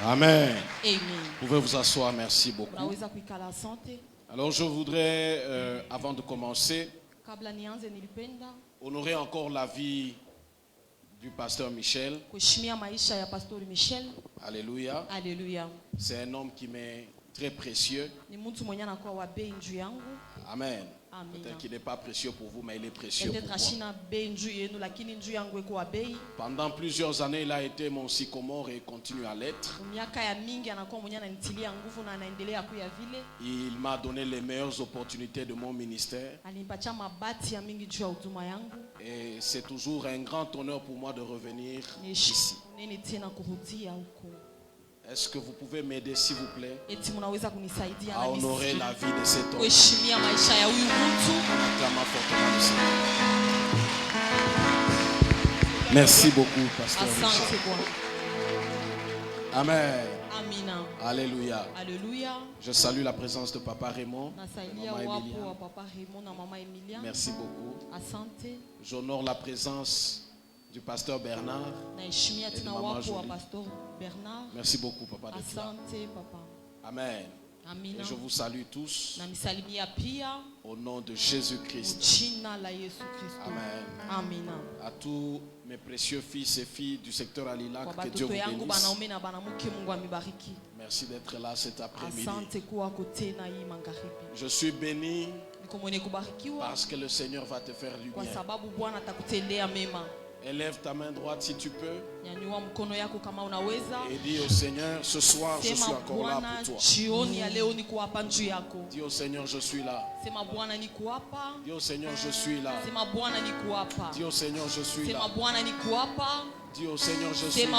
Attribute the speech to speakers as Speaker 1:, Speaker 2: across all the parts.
Speaker 1: Amen.
Speaker 2: Amen.
Speaker 1: Vous pouvez vous asseoir, merci beaucoup. Alors je voudrais, avant de commencer, honorer encore la vie du pasteur Michel. Alléluia.
Speaker 2: Alléluia.
Speaker 1: C'est un homme qui m'est très précieux. Amen. Peut-être qu'il n'est pas précieux pour vous, mais il est précieux pour moi. Pendant plusieurs années, il a été mon sycomore et continue à l'être. Il m'a donné les meilleures opportunités de mon ministère. Et c'est toujours un grand honneur pour moi de revenir ici. Est-ce que vous pouvez m'aider, s'il vous plaît, à honorer la vie de cet homme? Acclamons fortement le Seigneur. Merci beaucoup, pasteur Michel. Amen. Alléluia. Je salue la présence de Papa Raymond, Maman Emilia. Merci beaucoup. J'honore la présence du pasteur Bernard et de Maman Jolie. Merci beaucoup, Papa. Amen. Et je vous salue tous au nom de Jésus-Christ. Amen. À tous mes précieux fils et filles du secteur Alilac, que Dieu vous bénisse. Merci d'être là cet après-midi. Je suis béni parce que le Seigneur va te faire du bien. Élève ta main droite si tu peux et dis au Seigneur, ce soir je suis encore là pour toi. Dis au Seigneur, je suis là. Dis au Seigneur, je suis là. Dis au Seigneur, je suis là. Dis au Seigneur, je suis là.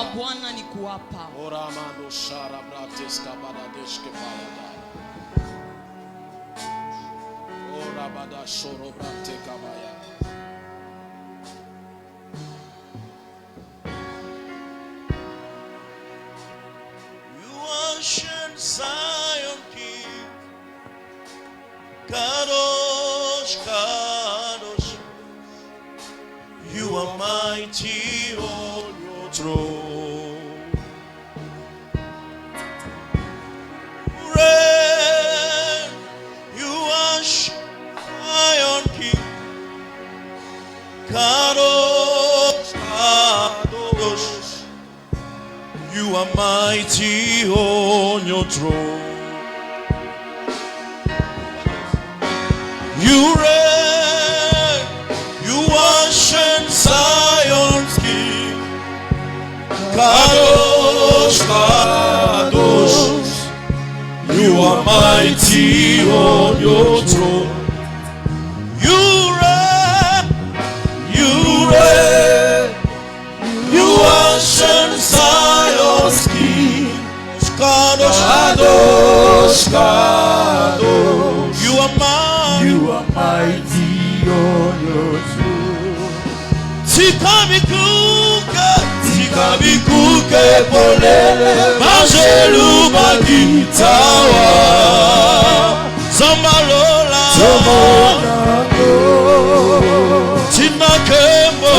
Speaker 3: Zion King, Kadosh, Kadosh, you are mighty on your throne. Reign, you are Zion King, Kadosh, Kadosh, you are mighty on your throne. You reign, you ancient Zion's King. Kadosh, Kadosh, you are mighty on your throne. You reign, you ancient Zion's King. Kadosh, Kadosh, Kadosh, you are mighty on your throne. Tikabikuke polele, Majelu Magitawa, Zambalola, Tinakembo,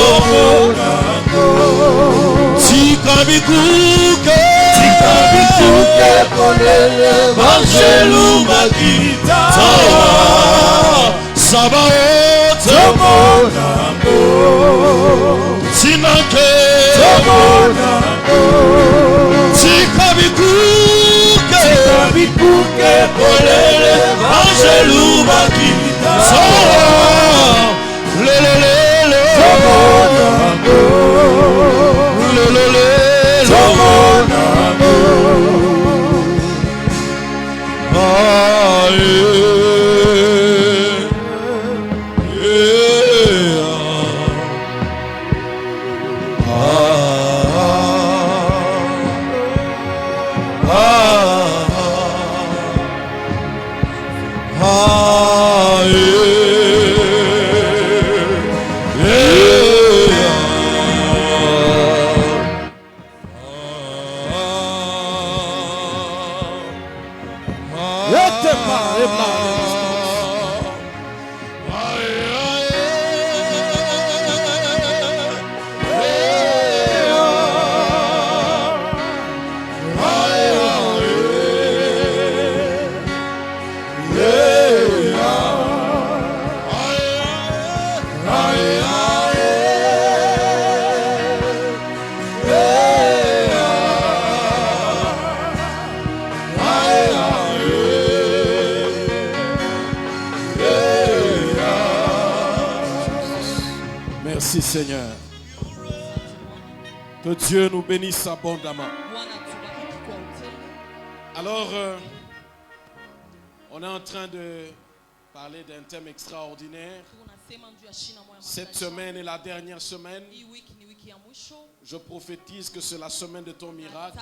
Speaker 3: Tikabikuke polele, Majelu Magitawa, Sabaoth, Tinake, Tikabikuke polele, Majelu Magitawa, lelelele,
Speaker 1: Merci Seigneur. Que Dieu nous bénisse abondamment. Alors, on est en train de parler d'un thème extraordinaire. Cette semaine est la dernière semaine. Je prophétise que c'est la semaine de ton miracle.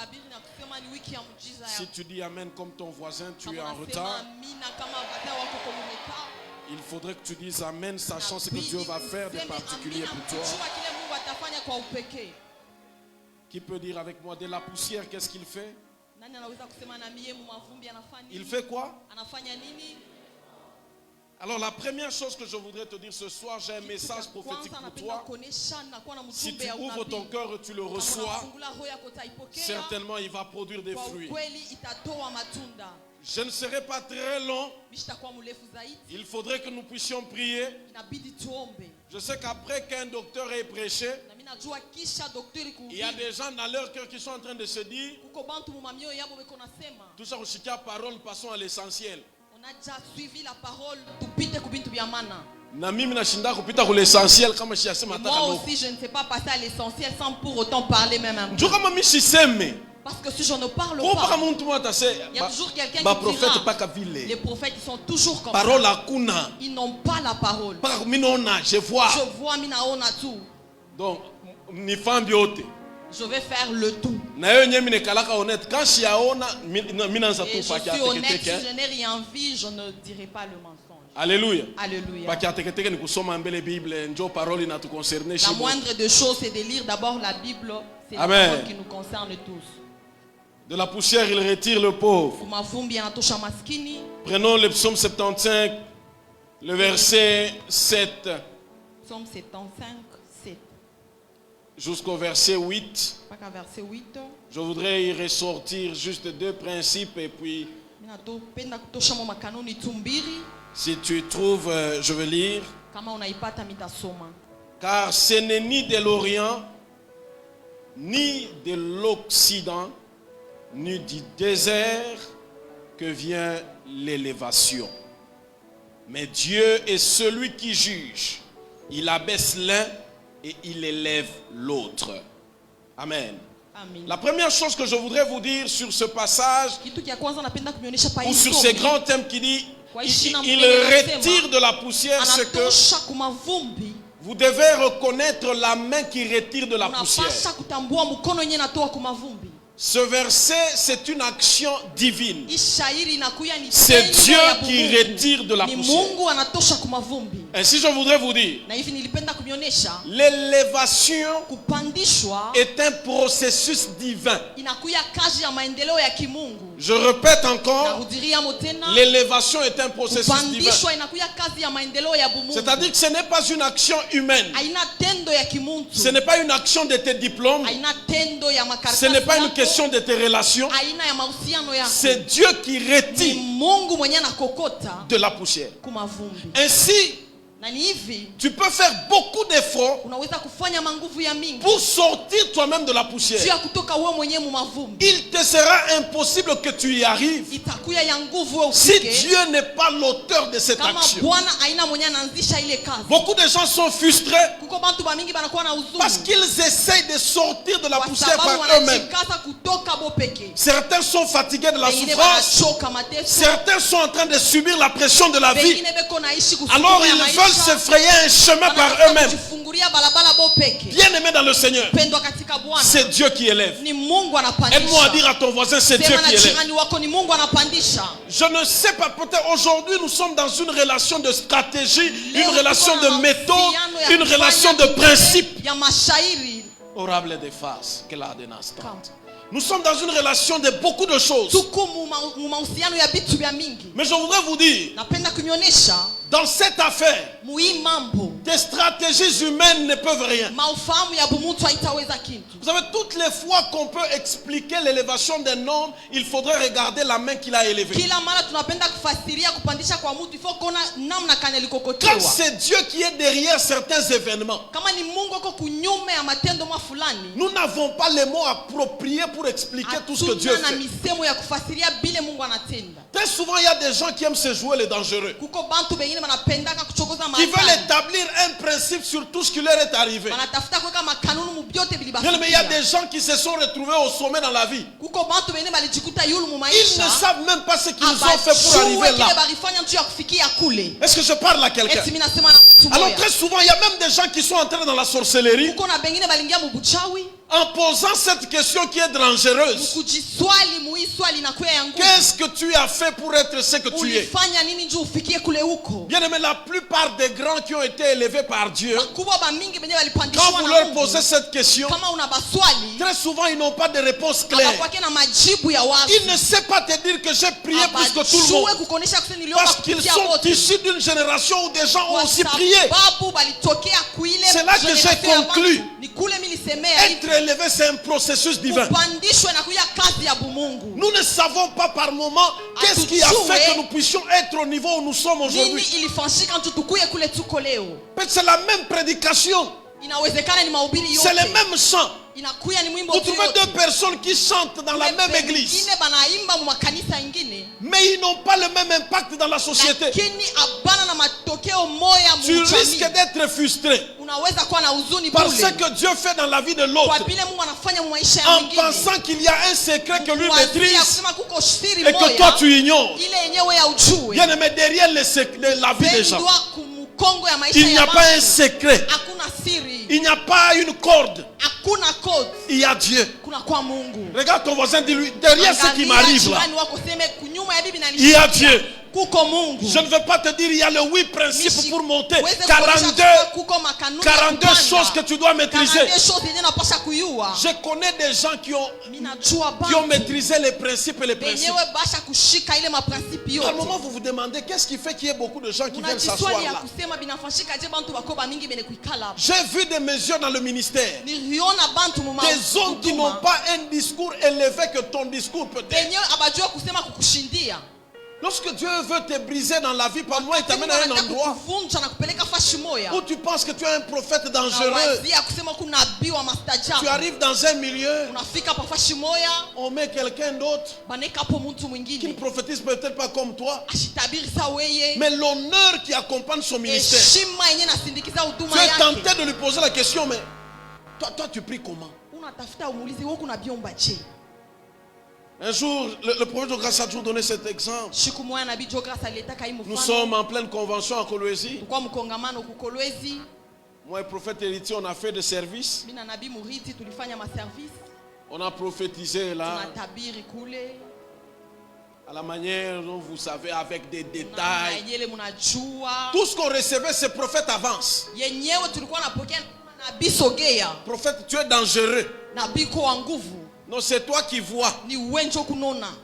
Speaker 1: Si tu dis Amen comme ton voisin, tu es en retard. Il faudrait que tu dises Amen, sachant ce que Dieu va faire de particulier pour toi. Qui peut dire avec moi, de la poussière, qu'est-ce qu'il fait? Il fait quoi? Alors la première chose que je voudrais te dire ce soir, j'ai un message prophétique pour toi. Si tu ouvres ton cœur et tu le reçois, certainement il va produire des fruits. Je ne serai pas très long. Il faudrait que nous puissions prier. Je sais qu'après qu'un docteur ait prêché, il y a des gens dans leur cœur qui sont en train de se dire, tout ça, parole, passons à l'essentiel.
Speaker 2: On a déjà suivi la parole. Moi aussi, je ne sais pas passer à l'essentiel sans pour autant parler même un peu. Parce que si je ne parle pas, il y a toujours quelqu'un qui dira, les prophètes ils sont toujours comme ça. Ils n'ont pas la parole. Je vois minaona tout.
Speaker 1: Donc,
Speaker 2: je vais faire le tout.
Speaker 1: Quand je suis
Speaker 2: honnête, si je n'ai rien vu, je ne dirai pas le mensonge.
Speaker 1: Alléluia.
Speaker 2: Alléluia. La moindre des choses, c'est de lire d'abord la Bible. C'est la parole qui nous concerne tous.
Speaker 1: De la poussière, il retire le pauvre. Prenons le psaume 75, le verset 7.
Speaker 2: Psaume 75, 7.
Speaker 1: Jusqu'au verset 8. Je voudrais y ressortir juste deux principes et puis si tu trouves, je vais lire. Car ce n'est ni de l'Orient, ni de l'Occident, ni du désert que vient l'élévation. Mais Dieu est celui qui juge. Il abaisse l'un et il élève l'autre. Amen.
Speaker 2: Amen.
Speaker 1: La première chose que je voudrais vous dire sur ce passage ou sur ces grands thèmes qui dit il retire de la poussière, c'est que vous devez reconnaître la main qui retire de la poussière. Ce verset, c'est une action divine. C'est Dieu qui retire de la poussière. Ainsi, je voudrais vous dire, l'élévation est un processus divin. Je répète encore, l'élévation est un processus divin. C'est-à-dire que ce n'est pas une action humaine. Ce n'est pas une action de tes diplômes. Ce n'est pas une question de tes relations. C'est Dieu qui retire de la poussière. Ainsi, tu peux faire beaucoup d'efforts pour sortir toi-même de la poussière. Il te sera impossible que tu y arrives si Dieu n'est pas l'auteur de cette action. Beaucoup de gens sont frustrés parce qu'ils essayent de sortir de la poussière par eux-mêmes. Certains sont fatigués de la souffrance. Certains sont en train de subir la pression de la vie. Alors ils veulent se frayer un chemin par eux-mêmes. Bien-aimé dans le Seigneur, c'est Dieu qui élève. Aide-moi à dire à ton voisin, c'est Dieu qui élève. Je ne sais pas, peut-être aujourd'hui nous sommes dans une relation de stratégie, une relation de méthode, une relation de principe. Orable de face, que la dénastante. Nous sommes dans une relation de beaucoup de choses. Mais je voudrais vous dire, dans cette affaire, des stratégies humaines ne peuvent rien. Vous savez, toutes les fois qu'on peut expliquer l'élévation d'un homme, il faudrait regarder la main qu'il a élevée. Quand c'est Dieu qui est derrière certains événements, nous n'avons pas les mots appropriés pour expliquer tout ce que Dieu fait. Très souvent, il y a des gens qui aiment se jouer les dangereux. qui veulent établir un principe sur tout ce qui leur est arrivé. Mais il y a des gens qui se sont retrouvés au sommet dans la vie. Ils ne savent même pas ce qu'ils ont fait pour arriver là. Est-ce que je parle à quelqu'un? Alors très souvent, il y a même des gens qui sont entrés dans la sorcellerie en posant cette question qui est dangereuse. Qu'est-ce que tu as fait pour être ce que tu es? Bien aimé, la plupart des grands qui ont été élevés par Dieu, quand vous leur posez cette question, très souvent ils n'ont pas de réponse claire. Ils ne savent pas te dire que j'ai prié plus que tout le monde, parce qu'ils sont issus d'une génération où des gens ont aussi prié. C'est là que j'ai conclu. Être élevé, c'est un processus divin. Nous ne savons pas par moment qu'est-ce qui a fait que nous puissions être au niveau où nous sommes aujourd'hui. C'est la même prédication. C'est le même chant. Vous trouvez deux personnes qui chantent dans la même église, mais ils n'ont pas le même impact dans la société. Tu risques d'être frustré par ce que Dieu fait dans la vie de l'autre, en pensant qu'il y a un secret que lui maîtrise et que toi tu ignores. Bien aimé, derrière la vie des gens, il n'y a pas un secret. Il n'y a pas une corde. Il y a Dieu. Regarde ton voisin, dis-lui, derrière ce qui m'arrive là, il y a Dieu. Je ne veux pas te dire il y a le 8 principes pour monter. 42 choses que tu dois maîtriser. Je connais des gens qui ont maîtrisé les principes et les principes. À un moment vous vous demandez qu'est-ce qui fait qu'il y ait beaucoup de gens qui viennent s'asseoir là. J'ai vu des mesures dans le ministère. Des hommes qui n'ont pas un discours élevé que ton discours peut-être. Lorsque Dieu veut te briser dans la vie, par moi, il t'amène à un endroit où tu penses que tu es un prophète dangereux. Tu arrives dans un milieu, on met quelqu'un d'autre qui ne prophétise peut-être pas comme toi, mais l'honneur qui accompagne son ministère. Tu es tenté de lui poser la question, mais toi tu pries comment? Un jour, le prophète de grâce a toujours donné cet exemple. Nous sommes en pleine convention à Kolwezi. Moi et le prophète héritier, on a fait des services. On a prophétisé là, à la manière dont vous savez, avec des détails. Tout ce qu'on recevait, ces prophètes avancent. Prophète, tu es dangereux. Non, c'est toi qui vois.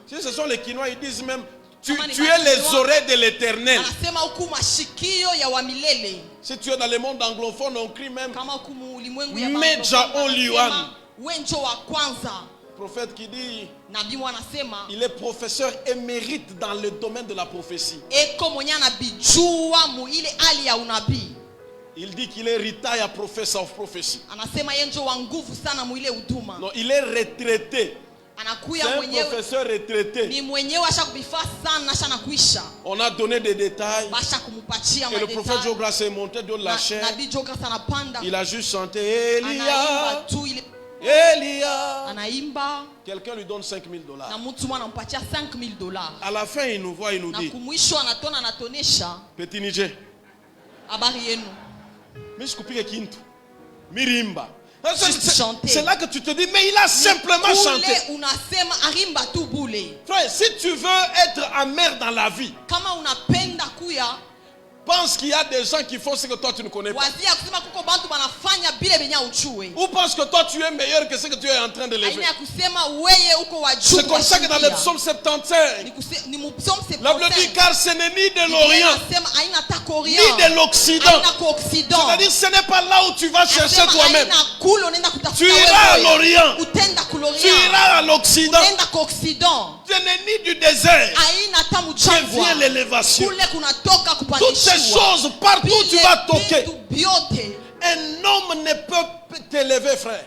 Speaker 1: Si ce sont les Kinois, ils disent même tu es les oreilles de l'Éternel. Si tu es dans le monde anglophone, on crie même Meja Oliwan. Prophète qui dit il est professeur émérite dans le domaine de la prophétie. Il dit qu'il est retired professor of prophecy. Non, il est retraité. C'est un professeur retraité. On a donné des détails. Et le prophète Jogras est monté de la chair. Il a juste chanté Elia. Elia. Quelqu'un lui donne $5,000. À la fin, il nous voit, il nous dit Petit Niger. Mirimba. C'est là que tu te dis, mais il a simplement chanté. Frère, si tu veux être amer dans la vie, pense qu'il y a des gens qui font ce que toi tu ne connais pas. Ou pense que toi tu es meilleur que ce que tu es en train de lever. C'est comme ça que dans le psaume 75, la Bible dit car ce n'est ni de l'Orient ni de l'Occident. C'est-à-dire ce n'est pas là où tu vas chercher toi-même. Tu iras à l'Orient, tu iras à l'Occident. Ce n'est ni du désert que vient l'élévation. Toutes ces choses, partout où tu vas toquer, un homme ne peut t'élever, frère.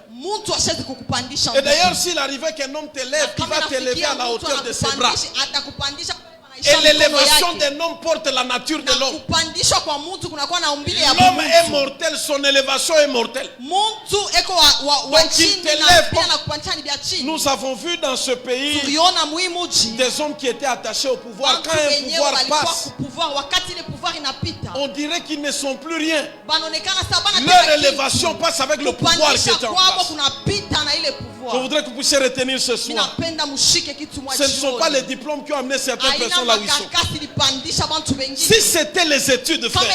Speaker 1: Et d'ailleurs, s'il arrivait qu'un homme t'élève, il va t'élever à la hauteur de ses bras. Et l'élévation d'un homme porte la nature de l'homme. L'homme est mortel, son élévation est mortelle. Donc il t'élève. Nous avons vu dans ce pays des hommes qui étaient attachés au pouvoir. Quand un pouvoir passe, on dirait qu'ils ne sont plus rien. Leur élévation passe avec le pouvoir qui est en place. Je voudrais que vous puissiez retenir ce soir. Ce ne sont pas les diplômes qui ont amené certaines personnes là où ils sont. Si c'était les études, frère,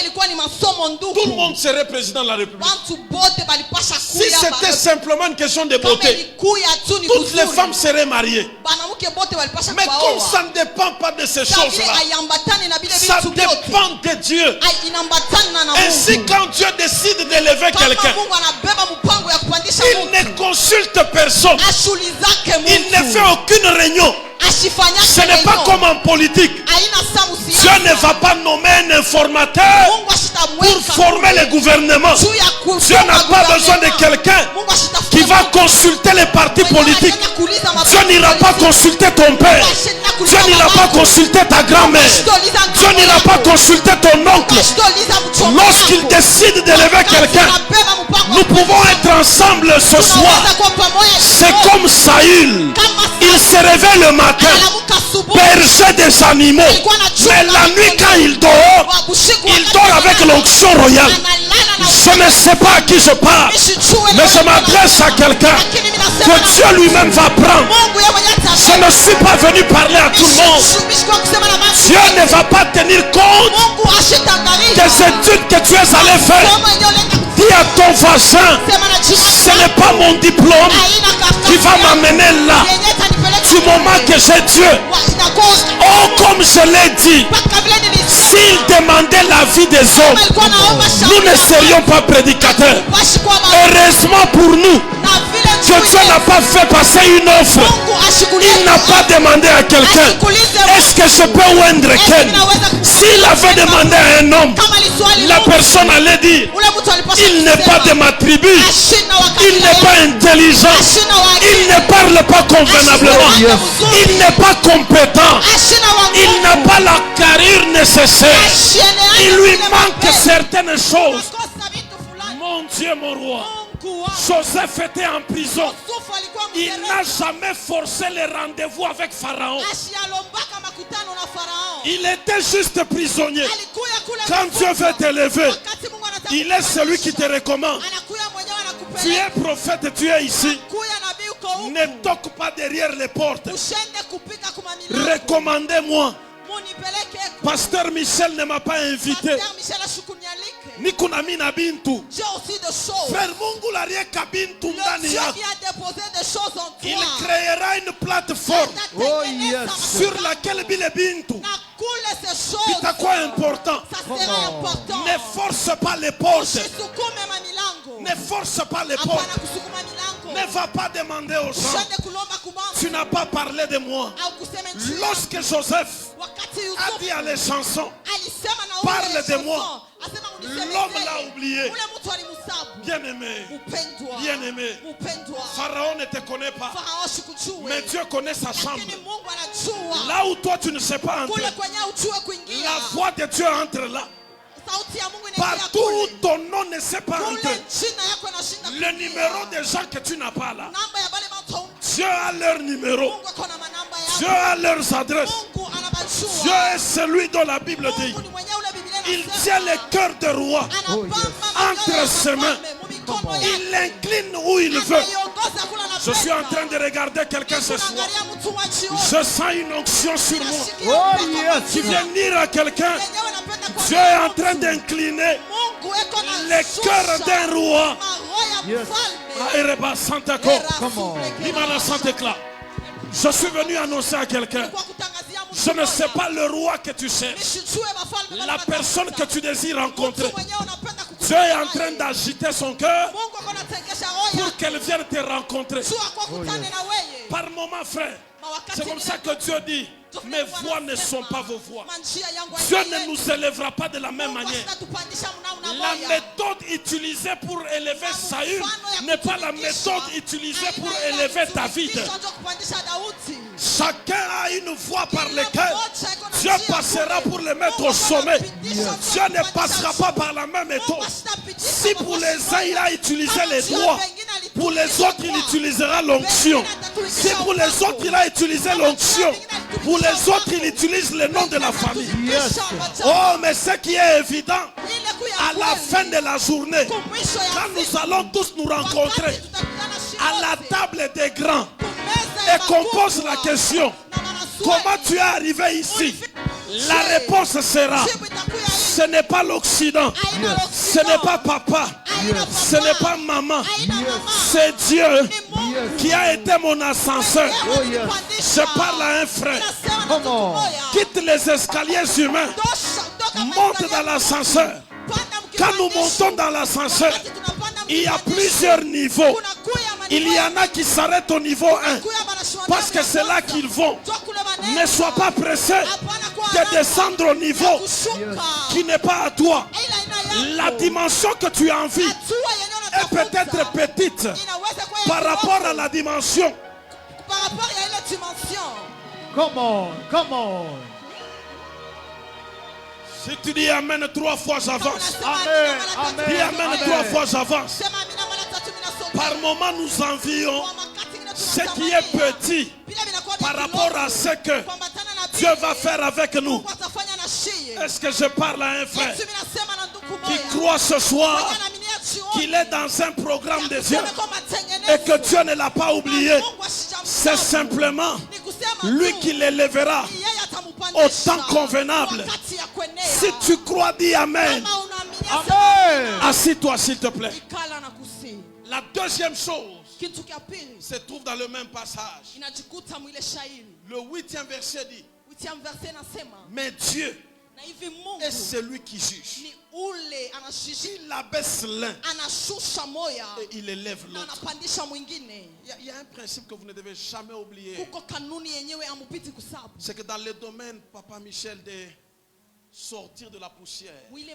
Speaker 1: tout le monde serait président de la République. Si c'était simplement une question de beauté, toutes les femmes seraient mariées. Mais comme ça ne dépend pas de ces choses-là, ça dépend de Dieu. Ainsi, quand Dieu décide d'élever quelqu'un, il ne consulte personne. Il ne fait aucune réunion. Ce n'est pas comme en politique. Dieu ne va pas nommer un informateur pour former le gouvernement. Dieu n'a pas besoin de quelqu'un qui va consulter les partis politiques. Dieu n'ira pas consulter ton père. Dieu n'ira pas consulter ta grand-mère. Dieu n'ira pas consulter ton oncle. Lorsqu'il décide d'élever quelqu'un, nous pouvons être ensemble ce soir. C'est comme Saül. Il se réveille le matin, berger des animaux. Mais la nuit quand il dort avec l'onction royale. Je ne sais pas à qui je parle, mais je m'adresse à quelqu'un que Dieu lui-même va prendre. Je ne suis pas venu parler à tout le monde. Dieu ne va pas tenir compte des études que tu es allé faire. Dis à ton voisin, ce n'est pas mon diplôme qui va m'amener là. Du moment que j'ai Dieu. Oh, comme je l'ai dit, s'il demandait la vie des hommes, nous ne serions pas prédicateurs. Heureusement pour nous que Dieu n'a pas fait passer une offre. Il n'a pas demandé à quelqu'un, est-ce que je peux oindre Ken? S'il avait demandé à un homme, la personne allait dire, il n'est pas de ma tribu, il n'est pas intelligent, il ne parle pas convenablement, il n'est pas compétent, il n'a pas la carrure nécessaire, il lui manque certaines choses. Mon Dieu, mon roi, Joseph était en prison. Il n'a jamais forcé les rendez-vous avec Pharaon. Il était juste prisonnier. Quand Dieu veut t'élever, il est celui qui te recommande. Tu es prophète, tu es ici. Ne toque pas derrière les portes. Recommandez-moi. Pasteur Michel ne m'a pas invité. Ni kunami na bintu. Frère Mungu la rieka bintu ndani yako. Il créera une plateforme sur laquelle bile bintu itakuwa important. Ne force pas les portes. Ne force pas les portes. Ne va pas demander aux gens. Tu n'as pas parlé de moi. Lorsque Joseph a dit à les chansons, parle de moi, l'homme l'a oublié. Bien-aimé, bien-aimé, Pharaon ne te connaît pas, mais Dieu connaît sa chambre. Là où toi tu ne sais pas entrer, la voix de Dieu entre là. Partout où ton nom ne sait pas entrer, le numéro des gens que tu n'as pas là, Dieu a leur numéro, Dieu a leurs adresses. Dieu est celui dont la Bible dit, il tient le cœur des rois entre ses mains. Il l'incline où il veut. Je suis en train de regarder quelqu'un ce soir. Je sens une onction sur moi. Tu viens dire à quelqu'un, Dieu est en train d'incliner le cœur d'un roi. Je suis venu annoncer à quelqu'un, je ne sais pas le roi que tu cherches, la personne que tu désires rencontrer. Dieu est en train d'agiter son cœur pour qu'elle vienne te rencontrer. Par moment, frère, c'est comme ça que Dieu dit, Mes voix ne sont pas vos voix. Dieu ne nous élèvera pas de la même manière. La méthode utilisée pour élever Saül n'est pas la méthode utilisée pour élever David. Chacun a une voix par laquelle Dieu passera pour le mettre au sommet. Dieu ne passera pas par la même méthode. Si pour les uns il a utilisé les doigts, pour les autres il utilisera l'onction. Si pour les autres il a utilisé l'onction, pour les autres il utilise le nom de la famille. Oh, mais ce qui est évident, à la fin de la journée, quand nous allons tous nous rencontrer à la table des grands et qu'on pose la question, comment tu es arrivé ici? La réponse sera, ce n'est pas l'Occident, ce n'est pas papa, ce n'est pas maman, c'est Dieu qui a été mon ascenseur. Je parle à un frère, quitte les escaliers humains, monte dans l'ascenseur. Quand nous montons dans l'ascenseur, il y a plusieurs niveaux. Il y en a qui s'arrêtent au niveau 1 parce que c'est là qu'ils vont. Ne sois pas pressé de descendre au niveau qui n'est pas à toi. La dimension que tu as envie est peut-être petite par rapport à la dimension.
Speaker 3: Come on, come on.
Speaker 1: Si tu dis Amen 3 fois, j'avance.
Speaker 3: Amen, amen.
Speaker 1: Dis Amen 3 fois, j'avance. Par moment, nous envions ce qui est petit par rapport à ce que Dieu va faire avec nous. Est-ce que je parle à un frère qui croit ce soir qu'il est dans un programme de Dieu et que Dieu ne l'a pas oublié? C'est simplement lui qui l'élèvera au temps convenable. Si tu crois, dis Amen.
Speaker 3: Amen.
Speaker 1: Assis-toi s'il te plaît. La deuxième chose se trouve dans le même passage. Le 8e verset dit: mais Dieu est celui qui juge. Il abaisse l'un et il élève l'autre. Il y a un principe que vous ne devez jamais oublier. C'est que dans le domaine, Papa Michel, de sortir de la poussière, il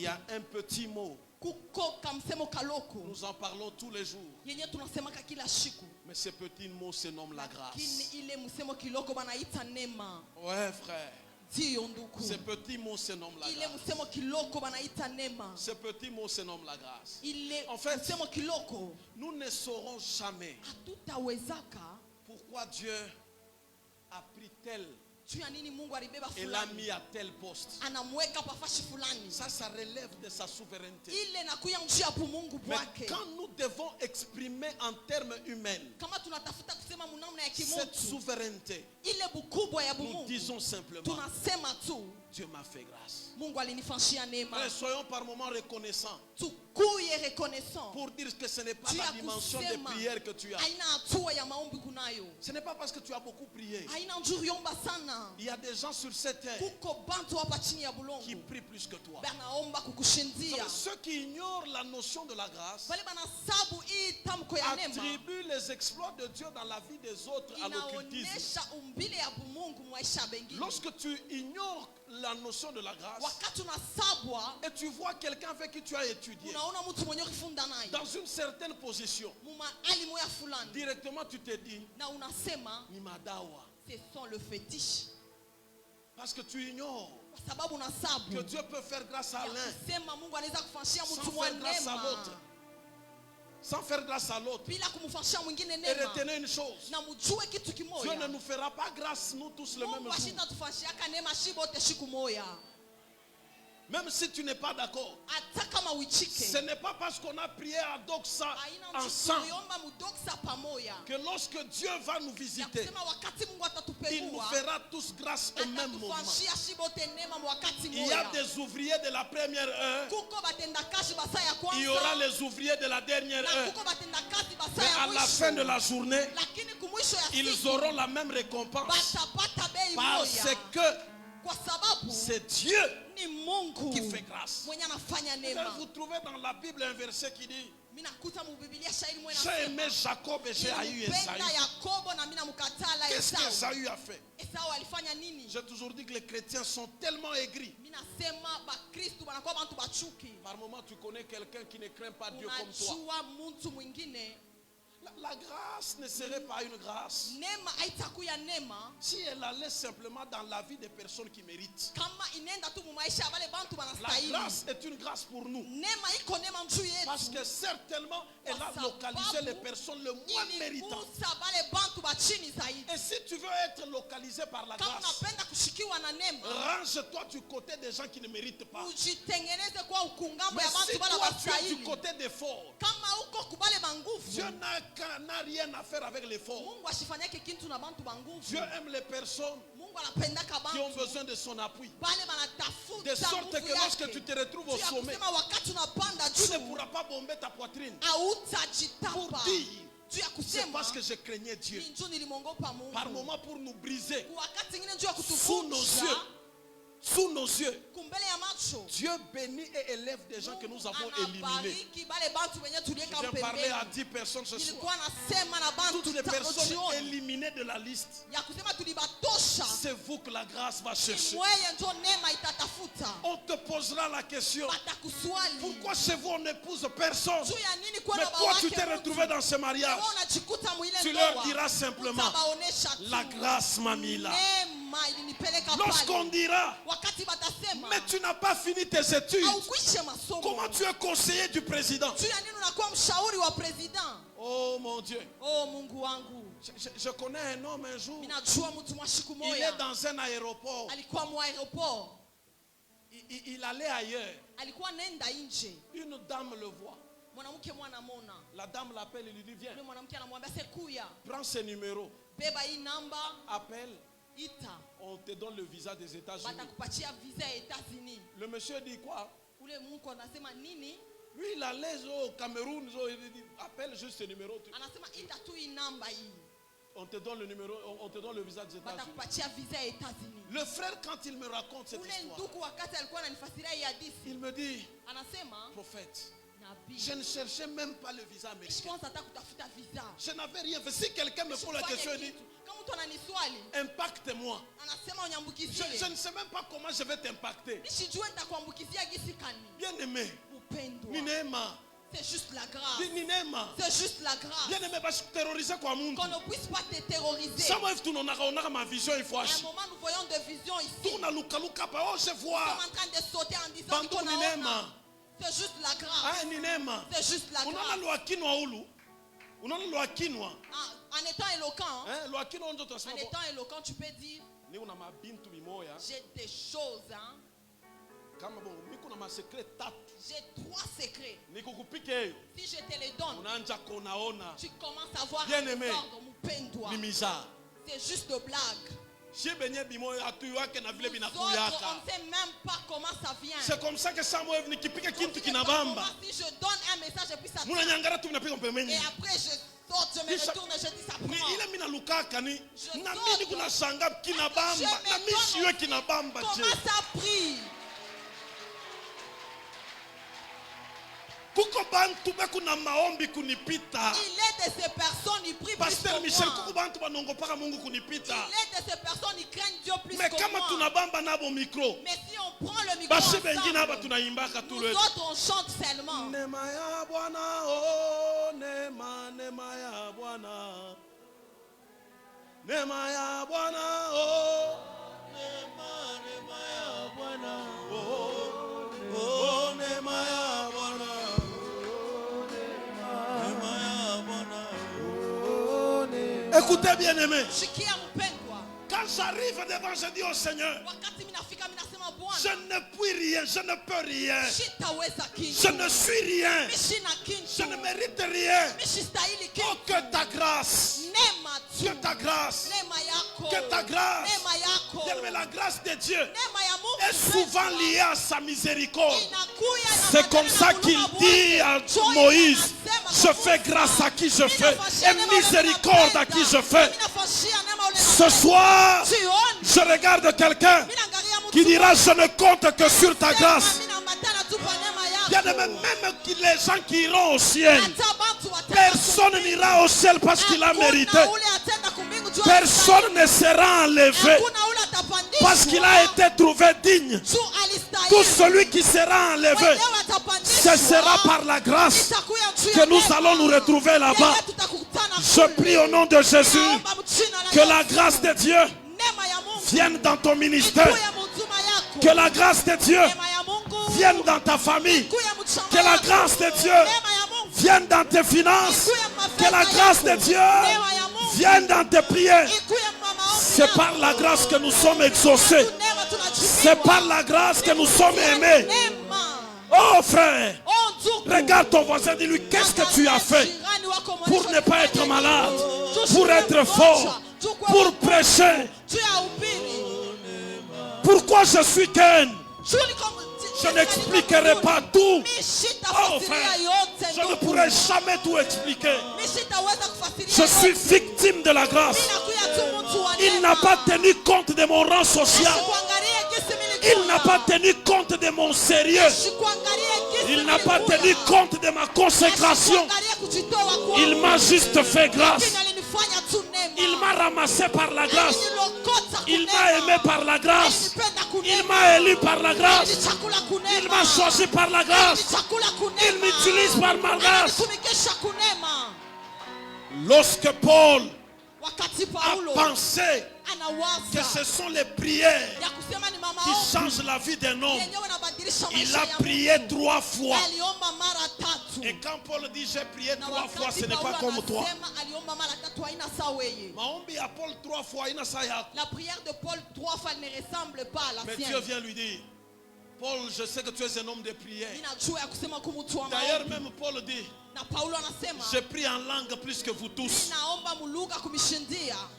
Speaker 1: y a un petit mot. Nous en parlons tous les jours. Mais ce petit mot se nomme la grâce. Ouais, frère. Ce petit mot se nomme la grâce. Ce petit mot se nomme la grâce. En fait, nous ne saurons jamais pourquoi Dieu a pris tel et l'a mis à tel poste. Ça relève de sa souveraineté. Mais quand nous devons exprimer en termes humains cette souveraineté, nous disons simplement: Dieu m'a fait grâce. Mais soyons par moments reconnaissants pour dire que ce n'est pas la dimension de prière que tu as. Ce n'est pas parce que tu as beaucoup prié. Il y a des gens sur cette terre qui prient plus que toi. Ceux qui ignorent la notion de la grâce attribuent les exploits de Dieu dans la vie des autres à l'occultisme. Lorsque tu ignores la notion de la grâce et tu vois quelqu'un avec qui tu as étudié dans une certaine position, directement tu te dis ni madawa.
Speaker 2: C'est sans le fétiche.
Speaker 1: Parce que tu ignores que Dieu peut faire grâce à l'un sans faire grâce à l'autre. Sans faire grâce à l'autre. Et retenez une chose: Dieu ne nous fera pas grâce nous tous le même jour. Même si tu n'es pas d'accord, ce n'est pas parce qu'on a prié à Doxa ensemble que lorsque Dieu va nous visiter, il nous fera tous grâce au même moment. Il y a des ouvriers de la première heure, il y aura les ouvriers de la dernière heure, mais à la fin de la journée, ils auront la même récompense parce que c'est Dieu qui fait grâce. Vous trouvez dans la Bible un verset qui dit: j'ai aimé Jacob et j'ai haï Esaü. Qu'est-ce qu'Esaü a fait? J'ai toujours dit que les chrétiens sont tellement aigris. Par moment, tu connais quelqu'un qui ne craint pas Dieu comme toi. La grâce ne serait pas une grâce si elle allait simplement dans la vie des personnes qui méritent. La grâce est une grâce pour nous. Parce que certainement, elle a localisé les personnes le moins méritantes. Et si tu veux être localisé par la grâce, range-toi du côté des gens qui ne méritent pas. Mais si toi tu es du côté des forts, Dieu n'a rien à faire avec l'effort. Dieu aime les personnes qui ont besoin de son appui. De sorte que lorsque tu te retrouves au sommet, tu ne pourras pas bomber ta poitrine pour dire c'est parce que je craignais Dieu. Par moment pour nous briser sous nos yeux. Sous nos yeux, Dieu bénit et élève des gens que nous avons éliminés. Je viens parler à 10 personnes ce soir. Toutes les personnes éliminées de la liste, c'est vous que la grâce va chercher. On te posera la question: pourquoi chez vous on n'épouse personne, mais toi tu t'es retrouvé dans ce mariage? Tu leur diras simplement: la grâce m'a mis là. Lorsqu'on dira: mais tu n'as pas fini tes études, comment tu es conseiller du président? Oh mon Dieu. Je connais un homme un jour. Il est dans un aéroport. Il allait ailleurs. Une dame le voit. La dame l'appelle et lui dit: viens, prends ce numéro, appelle, on te donne le visa des États-Unis. Le monsieur dit quoi? Lui il allait au Cameroun, il dit: appelle juste ce numéro. On te donne le numéro, on te donne le visa des États-Unis. Le frère, quand il me raconte cette histoire, il me dit: prophète, je ne cherchais même pas le visa américain. Je n'avais rien fait. Si quelqu'un me pose la question et dit: impacte-moi, je ne sais même pas comment je vais t'impacter. Bien aimé, Ninema,
Speaker 2: c'est juste la grâce.
Speaker 1: C'est juste la grâce. Bien aimé, qu'on
Speaker 2: ne puisse pas te terroriser.
Speaker 1: À un moment, nous
Speaker 2: voyons des visions ici.
Speaker 1: Je vois.
Speaker 2: Nous sommes en train de sauter en disant: c'est juste la grâce. C'est juste la grâce. En étant éloquent, tu peux dire: j'ai des choses. J'ai 3 secrets. Si je te les donne, tu commences à voir un ordre. C'est juste de blague. Nous autres, on ne sait même pas comment ça vient.
Speaker 1: C'est comme ça que ça m'a venu.
Speaker 2: Si je donne un message et puis ça vient. Et après je saute, je me retourne et je dis: ça prend. Comment ça prie?
Speaker 1: Il est
Speaker 2: de ces personnes qui prient plus que
Speaker 1: Michel,
Speaker 2: moi. Il est de ces personnes qui craignent Dieu plus que moi. Mais si on prend le micro ensemble, nous autres on chante seulement.
Speaker 1: Nemaya Bwana, oh Nema, Nemaya Bwana. Nemaya Bwana, oh Nema, Nemaya Bwana. Oh Nemaya Bwana. Écoutez bien aimé. Quand j'arrive devant, je dis au Seigneur: je ne puis rien, je ne peux rien, je ne suis rien, je ne mérite rien. Oh, que ta grâce, que ta grâce, que ta grâce. Mais la grâce de Dieu est souvent liée à sa miséricorde. C'est comme ça qu'il dit à Moïse: je fais grâce à qui je fais et miséricorde à qui je fais. Ce soir, je regarde quelqu'un qui dira: je ne compte que sur ta grâce. Même les gens qui iront au ciel, personne n'ira au ciel parce qu'il a mérité. personne ne sera enlevé parce qu'il a été trouvé digne. Tout celui qui sera enlevé, ce sera par la grâce que nous allons nous retrouver là-bas. Je prie au nom de Jésus que la grâce de Dieu vienne dans ton ministère, que la grâce de Dieu vienne dans ta famille, que la grâce de Dieu vienne dans tes finances, que la grâce de Dieu vienne dans tes prières. C'est par la grâce que nous sommes exaucés. C'est par la grâce que nous sommes aimés. Oh frère, regarde ton voisin, dis-lui, qu'est-ce que tu as fait pour ne pas être malade, pour être fort, pour prêcher? Pourquoi je suis Ken? Je n'expliquerai pas tout. Oh frère, je ne pourrai jamais tout expliquer. Je suis victime de la grâce. Il n'a pas tenu compte de mon rang social. Il n'a pas tenu compte de mon sérieux. Il n'a pas tenu compte de ma consécration. Il m'a juste fait grâce. Il m'a ramassé par la grâce. Il m'a aimé par la grâce. Il m'a élu par la grâce. Il m'a choisi par la grâce. Il m'utilise par ma grâce. Lorsque Paul a pensé que ce sont les prières qui changent la vie d'un homme, il a prié 3 fois. Et quand Paul dit j'ai prié 3 fois, ce n'est pas comme toi.
Speaker 2: La prière de Paul 3 fois ne ressemble pas à la sienne.
Speaker 1: Mais Dieu vient lui dire, Paul, je sais que tu es un homme de prière. D'ailleurs, même Paul dit, je prie en langue plus que vous tous.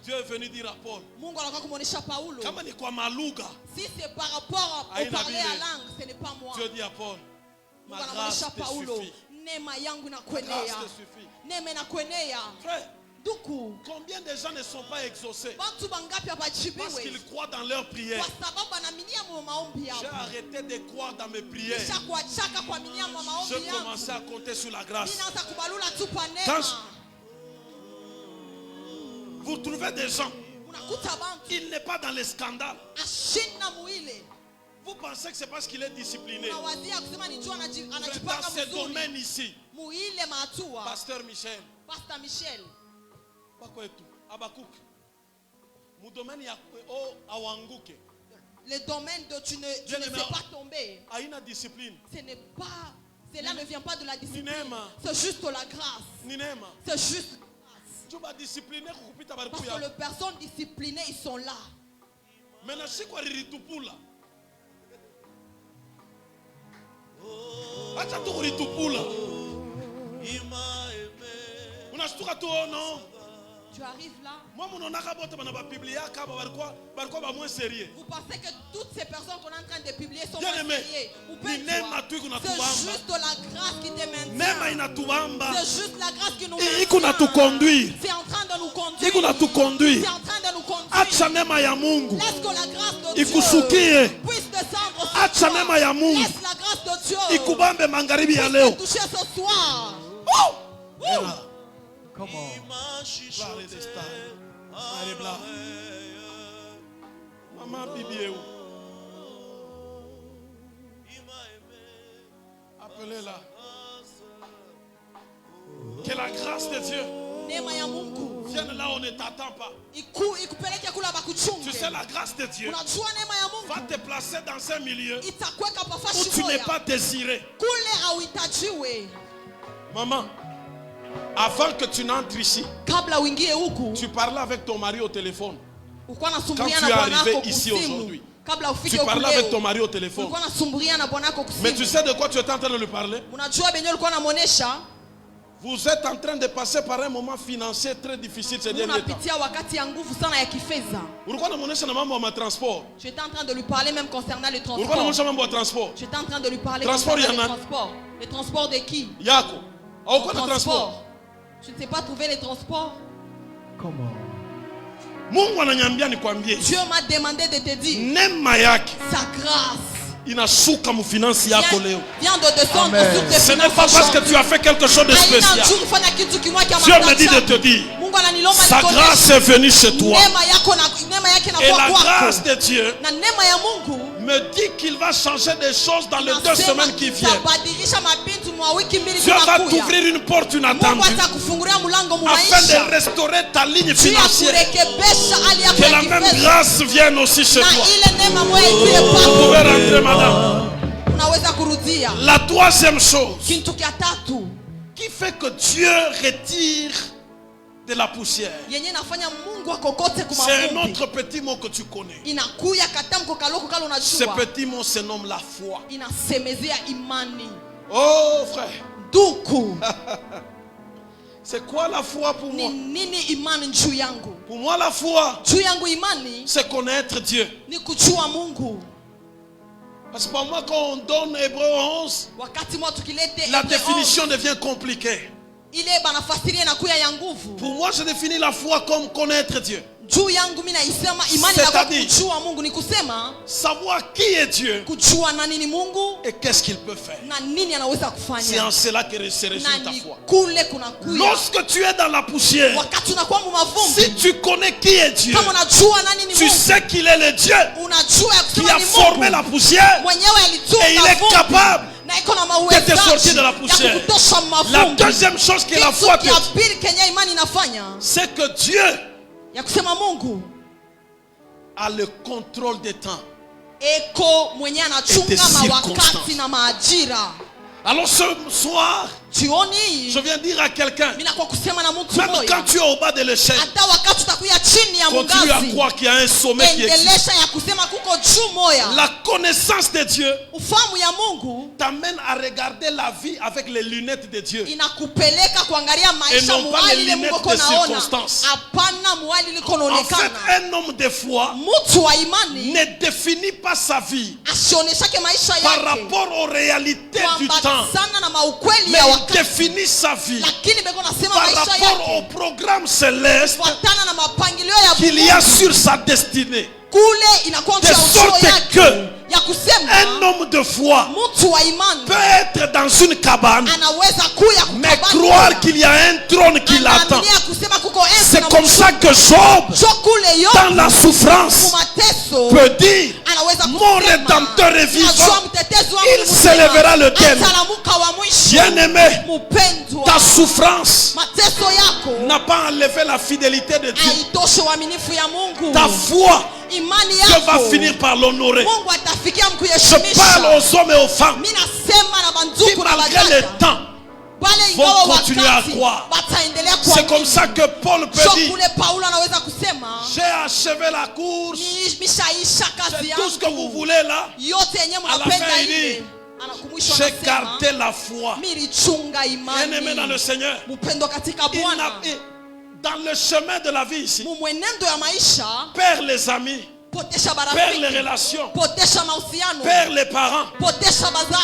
Speaker 1: Dieu est venu dire à Paul,
Speaker 2: si c'est par rapport au parler à langue, ce n'est pas moi.
Speaker 1: Dieu dit à Paul, ma grâce te suffit. Ma grâce te suffit. Frère, combien de gens ne sont pas exaucés parce qu'ils croient dans leurs prières? J'ai arrêté de croire dans mes prières. Je commençais à compter sur la grâce. Quand vous trouvez des gens, il n'est pas dans les scandales. Vous pensez que c'est parce qu'il est discipliné. Dans ce domaine ici, Pasteur Michel,
Speaker 2: le domaine dont tu ne sais pas tomber, cela ne vient pas de la discipline, c'est juste la grâce. C'est juste la grâce. Parce que les personnes disciplinées, ils sont là. Tu arrives là. Vous pensez que toutes ces personnes qu'on est en train de publier sont pas sérieuses? C'est juste la grâce qui te maintient. C'est juste la grâce qui nous maintient. C'est en train de nous conduire. C'est en train de nous conduire. Laisse que la grâce de Dieu puisse descendre ce soir. Laisse la grâce de Dieu puisse toucher ce soir.
Speaker 3: Come on.
Speaker 1: Maman Bibi, appelez-la. Que la grâce de Dieu vienne là où on ne t'attend pas. Tu sais, la grâce de Dieu va te placer dans un milieu où tu n'es pas désiré. Maman, avant que tu n'entres ici, tu parlais avec ton mari au téléphone. Quand tu es arrivé ici aujourd'hui, tu parlais avec ton mari au téléphone. Mais tu sais de quoi tu es en train de lui parler? Vous êtes en train de passer par un moment financier très difficile ces derniers temps.
Speaker 2: Tu étais en train de lui parler même concernant le transport. Tu étais en train de lui parler concernant le transport. Le transport de qui? Transport. Tu ne sais pas trouver les transports?
Speaker 3: Comment?
Speaker 2: Dieu m'a demandé de te dire sa grâce
Speaker 1: vient
Speaker 2: de descendre sur tes finances.
Speaker 1: Ce n'est pas parce que tu as fait quelque chose de spécial. Dieu me dit de te dire Sa grâce est venue chez toi. Et la grâce de Dieu me dit qu'il va changer des choses dans les 2 semaines qui viennent. Dieu va t'ouvrir une porte inattendue afin de restaurer ta ligne financière. Que la même grâce vienne aussi chez toi. Vous pouvez rentrer, madame. La 3e chose qui fait que Dieu retire de la poussière, c'est un autre petit mot que tu connais. Ce petit mot se nomme la foi. Oh frère, c'est quoi la foi pour moi? Pour moi la foi, c'est connaître Dieu. Parce que pour moi, quand on donne Hébreu 11, la définition devient compliquée. Pour moi, je définis la foi comme connaître Dieu. C'est-à-dire savoir qui est Dieu et qu'est-ce qu'il peut faire. C'est en cela que se résume ta foi. Lorsque tu es dans la poussière, si tu connais qui est Dieu, tu sais qu'il est le Dieu qui a formé la poussière et il est capable de te sortir de la poussière. La deuxième chose que la foi te dit, c'est que Dieu a le contrôle des temps et des circonstances. Alors ce soir, je viens dire à quelqu'un, même quand tu es au bas de l'échelle, continue à croire qu'il y a un sommet qui existe. La connaissance de Dieu t'amène à regarder la vie avec les lunettes de Dieu et non pas les lunettes de circonstances. En fait, un homme de foi ne définit pas sa vie par rapport aux réalités du temps, mais il définit sa vie par rapport au programme céleste qu'il y a sur sa destinée. De sorte que un homme de foi peut être dans une cabane mais croire qu'il y a un trône qui l'attend. C'est comme ça que Job, dans la souffrance, peut dire: mon Rédempteur est vivant, il s'élèvera le dernier. Bien-aimé, ta souffrance n'a pas enlevé la fidélité de Dieu. Ta foi, Dieu va finir par l'honorer. Je parle aux hommes et aux femmes qui, malgré le temps, vont continuer à croire. C'est comme ça que Paul peut dire: j'ai achevé la course, j'ai tout ce que vous voulez là. À la fin, il dit: j'ai gardé la foi. Bien-aimé dans le Seigneur, dans le chemin de la vie ici, perd les amis, perd les relations, perd les parents,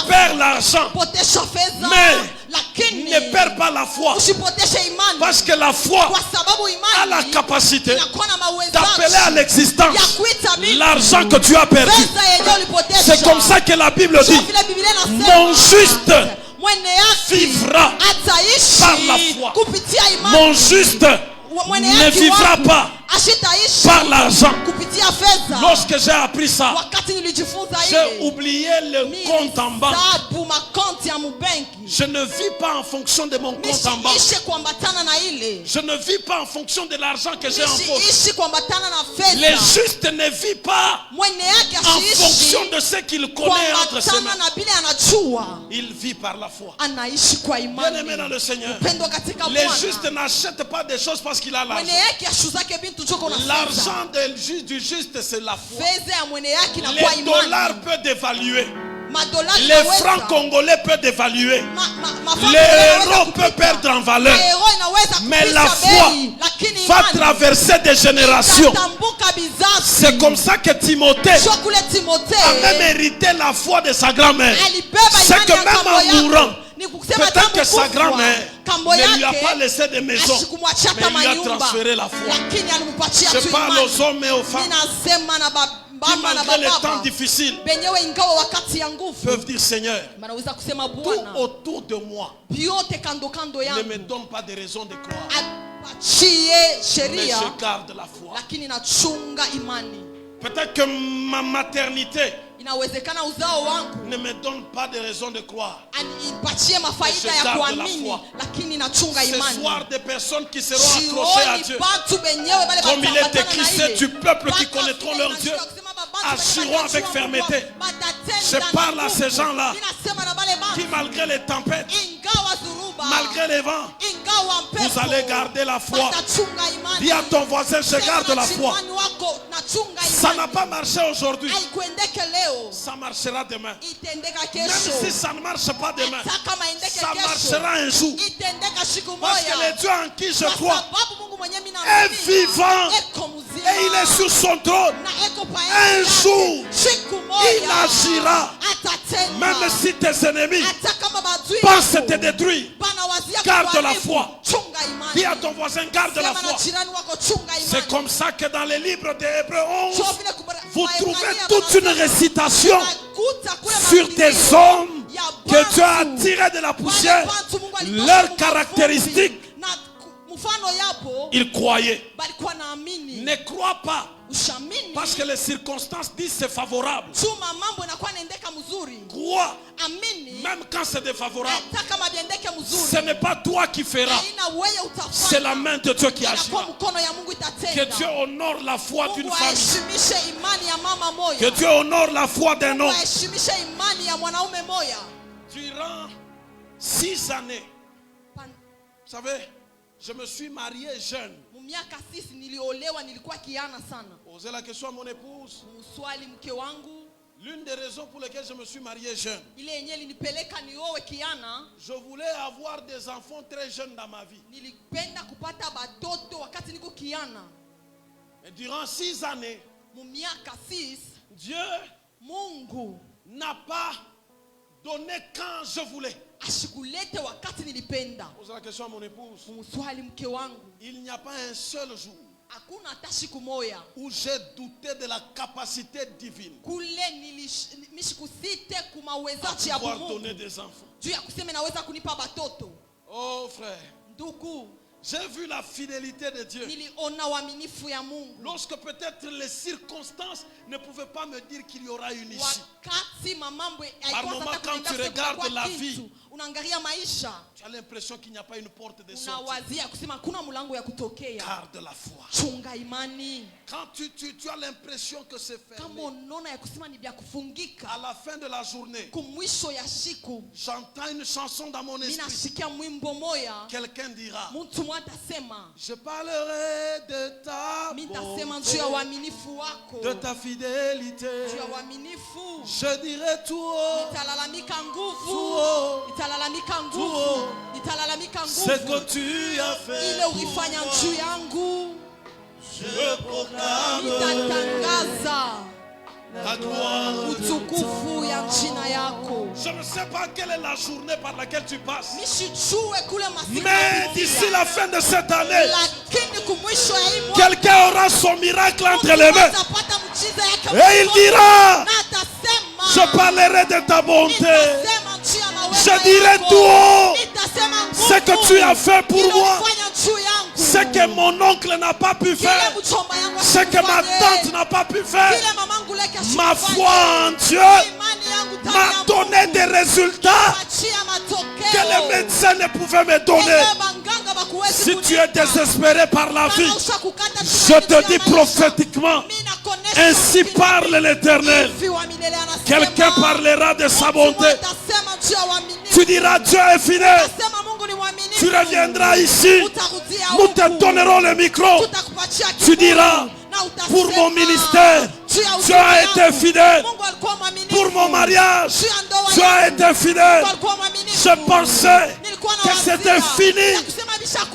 Speaker 1: perd l'argent, mais ne perd pas la foi, parce que la foi a la capacité d'appeler à l'existence l'argent que tu as perdu. C'est comme ça que la Bible dit: mon juste vivra par la foi. Mon juste ne vivra pas par l'argent. Lorsque j'ai appris ça, j'ai oublié le compte en banque. Je ne vis pas en fonction de mon compte en banque. Je ne vis pas en fonction de l'argent que j'ai en poche. Les justes ne vivent pas en fonction de ce qu'il connaît entre ses mains. Il vit par la foi. Bien-aimé dans le Seigneur, les justes n'achètent pas des choses parce qu'il a l'argent. L'argent du juste, c'est la foi. Les dollars peuvent dévaluer. Les francs congolais peuvent dévaluer. Les héros peuvent perdre en valeur. Mais la foi va traverser des générations. C'est comme ça que Timothée a même hérité la foi de sa grand-mère. C'est que même en mourant, peut-être que sa grand-mère ne lui a pas laissé de maison, mais lui a transféré la foi. Je parle aux hommes et aux femmes qui, malgré les temps difficiles, peuvent dire: Seigneur, tout autour de moi ne me donne pas de raison de croire. mais je garde la foi. Peut-être que ma maternité ne me donne pas de raison de croire, mais je garde la foi. Ce soir, des personnes qui seront accrochées à Dieu, comme il est écrit, c'est du peuple qui connaîtront leur Dieu, agiront avec fermeté. Je parle à ces gens-là qui, malgré les tempêtes, malgré les vents, vous allez garder la foi. Dis à ton voisin, je garde la foi. Ça n'a pas marché aujourd'hui, ça marchera demain. Même si ça ne marche pas demain, ça marchera un jour. Parce que le Dieu en qui je crois est vivant et il est sur son trône. Un jour, il agira. Même si tes ennemis pensent te détruire, garde la foi. Dis à ton voisin, garde la foi. C'est comme ça que dans les livres des Hébreux 11, vous trouvez toute une récitation sur des hommes que Dieu a tirés de la poussière. Leurs caractéristiques, ils croyaient. Ne crois pas parce que les circonstances disent c'est favorable. Crois même quand c'est défavorable. Ce n'est pas toi qui feras, c'est la main de Dieu qui agira. Que Dieu honore la foi d'une famille, que Dieu honore la foi d'un homme. Durant 6 années, vous savez, je me suis marié jeune. Posez la question à mon épouse. L'une des raisons pour lesquelles je me suis marié jeune, je voulais avoir des enfants très jeunes dans ma vie. Et durant 6 années, Dieu n'a pas donné quand je voulais. Posez la question à mon épouse. Il n'y a pas un seul jour où j'ai douté de la capacité divine à pouvoir donner des enfants. Oh frère, j'ai vu la fidélité de Dieu. Lorsque peut-être les circonstances ne pouvaient pas me dire qu'il y aura une issue. Par moment, quand tu regardes la vie, tu as l'impression qu'il n'y a pas une porte de sortie. Garde la foi. Quand tu as l'impression que c'est fermé, à la fin de la journée, j'entends une chanson dans mon esprit. Quelqu'un dira, je parlerai de ta bonté, de ta fidélité. Je dirai tout haut, tout haut, ce que tu as fait pour moi. Je proclame ta gloire. Je ne sais pas quelle est la journée par laquelle tu passes, mais d'ici la fin de cette année, quelqu'un aura son miracle entre les mains et il dira, je parlerai de ta bonté, je dirai tout haut ce que tu as fait pour moi, ce que mon oncle n'a pas pu faire, ce que ma tante n'a pas pu faire. Ma foi en Dieu m'a donné des résultats que les médecins ne pouvaient me donner. Si tu es désespéré par la vie, je te dis prophétiquement, ainsi parle l'Éternel. Quelqu'un parlera de sa bonté. Tu diras, Dieu est fidèle. Tu reviendras ici, nous te donnerons le micro. Tu diras, pour mon ministère, tu as été fidèle. Pour mon mariage, tu as été fidèle. Je pensais que c'était fini.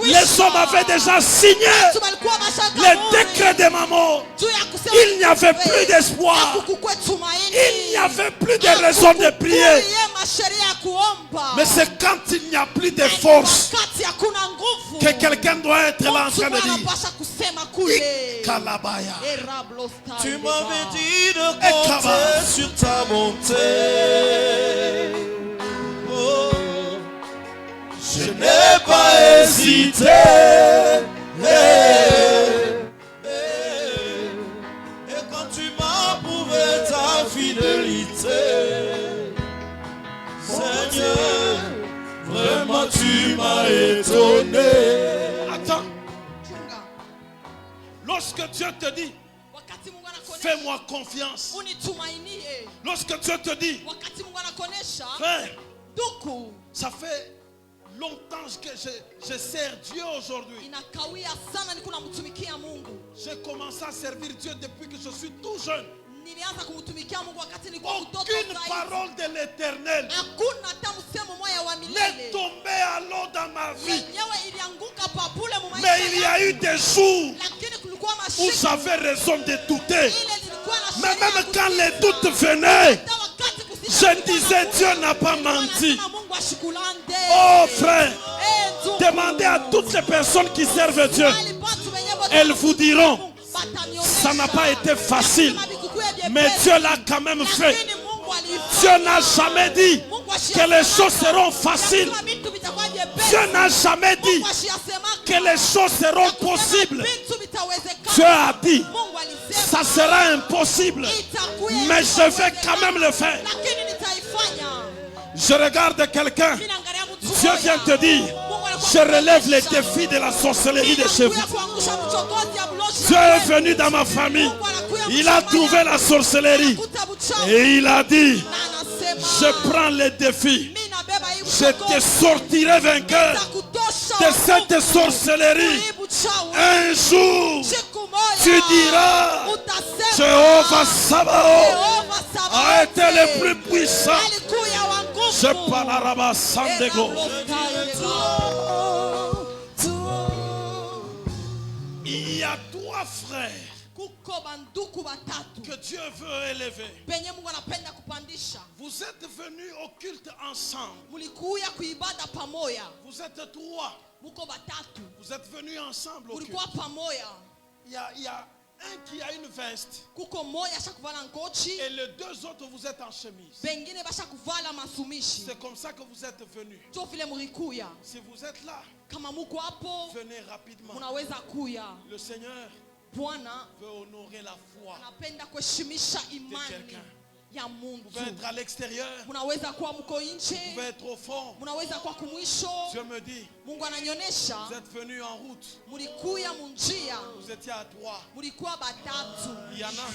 Speaker 1: Les hommes avaient déjà signé le décret de ma mort. Il n'y avait plus d'espoir. Il n'y avait plus de raison de prier. Mais c'est quand il n'y a plus de force que quelqu'un doit être là en train de dire, Kalabaya.
Speaker 2: Tu m'avais dit de compter sur ta bonté. Oh, je n'ai pas hésité Et quand tu m'as prouvé ta fidélité, Seigneur, vraiment tu m'as étonné.
Speaker 1: Attends. Lorsque Dieu te dit, fais-moi confiance. Lorsque Dieu te dit, frère, ça fait longtemps que je sers Dieu aujourd'hui. J'ai commencé à servir Dieu depuis que je suis tout jeune. Aucune parole de l'Éternel n'est tombée alors dans ma vie. Mais il y a eu des jours où j'avais raison de douter. Mais même quand les doutes venaient, je disais Dieu n'a pas menti. Oh frère, demandez à toutes les personnes qui servent Dieu. Elles vous diront, ça n'a pas été facile. Mais Dieu l'a quand même fait. Dieu n'a jamais dit que les choses seront faciles. Dieu n'a jamais dit que les choses seront possibles. Dieu a dit, ça sera impossible, mais je vais quand même le faire. Je regarde quelqu'un. Dieu vient te dire, je relève les défis de la sorcellerie de chez vous. Dieu est venu dans ma famille. Il a trouvé la sorcellerie. Et il a dit, je prends les défis. Je te sortirai vainqueur de cette sorcellerie. Un jour, tu diras, Jéhovah Sabaoth a été le plus puissant. Je parle sans dégo. Il y a trois frères que Dieu veut élever. Vous êtes venus au culte ensemble. Vous êtes trois. Vous êtes venus ensemble au culte. Il y a un qui a une veste. Et les deux autres, vous êtes en chemise. C'est comme ça que vous êtes venus. Si vous êtes là, venez rapidement. Le Seigneur veut honorer la foi de quelqu'un. Vous pouvez être à l'extérieur. Vous pouvez être au fond. Dieu me dit, vous êtes venus en route. Vous étiez à trois. Il y en a.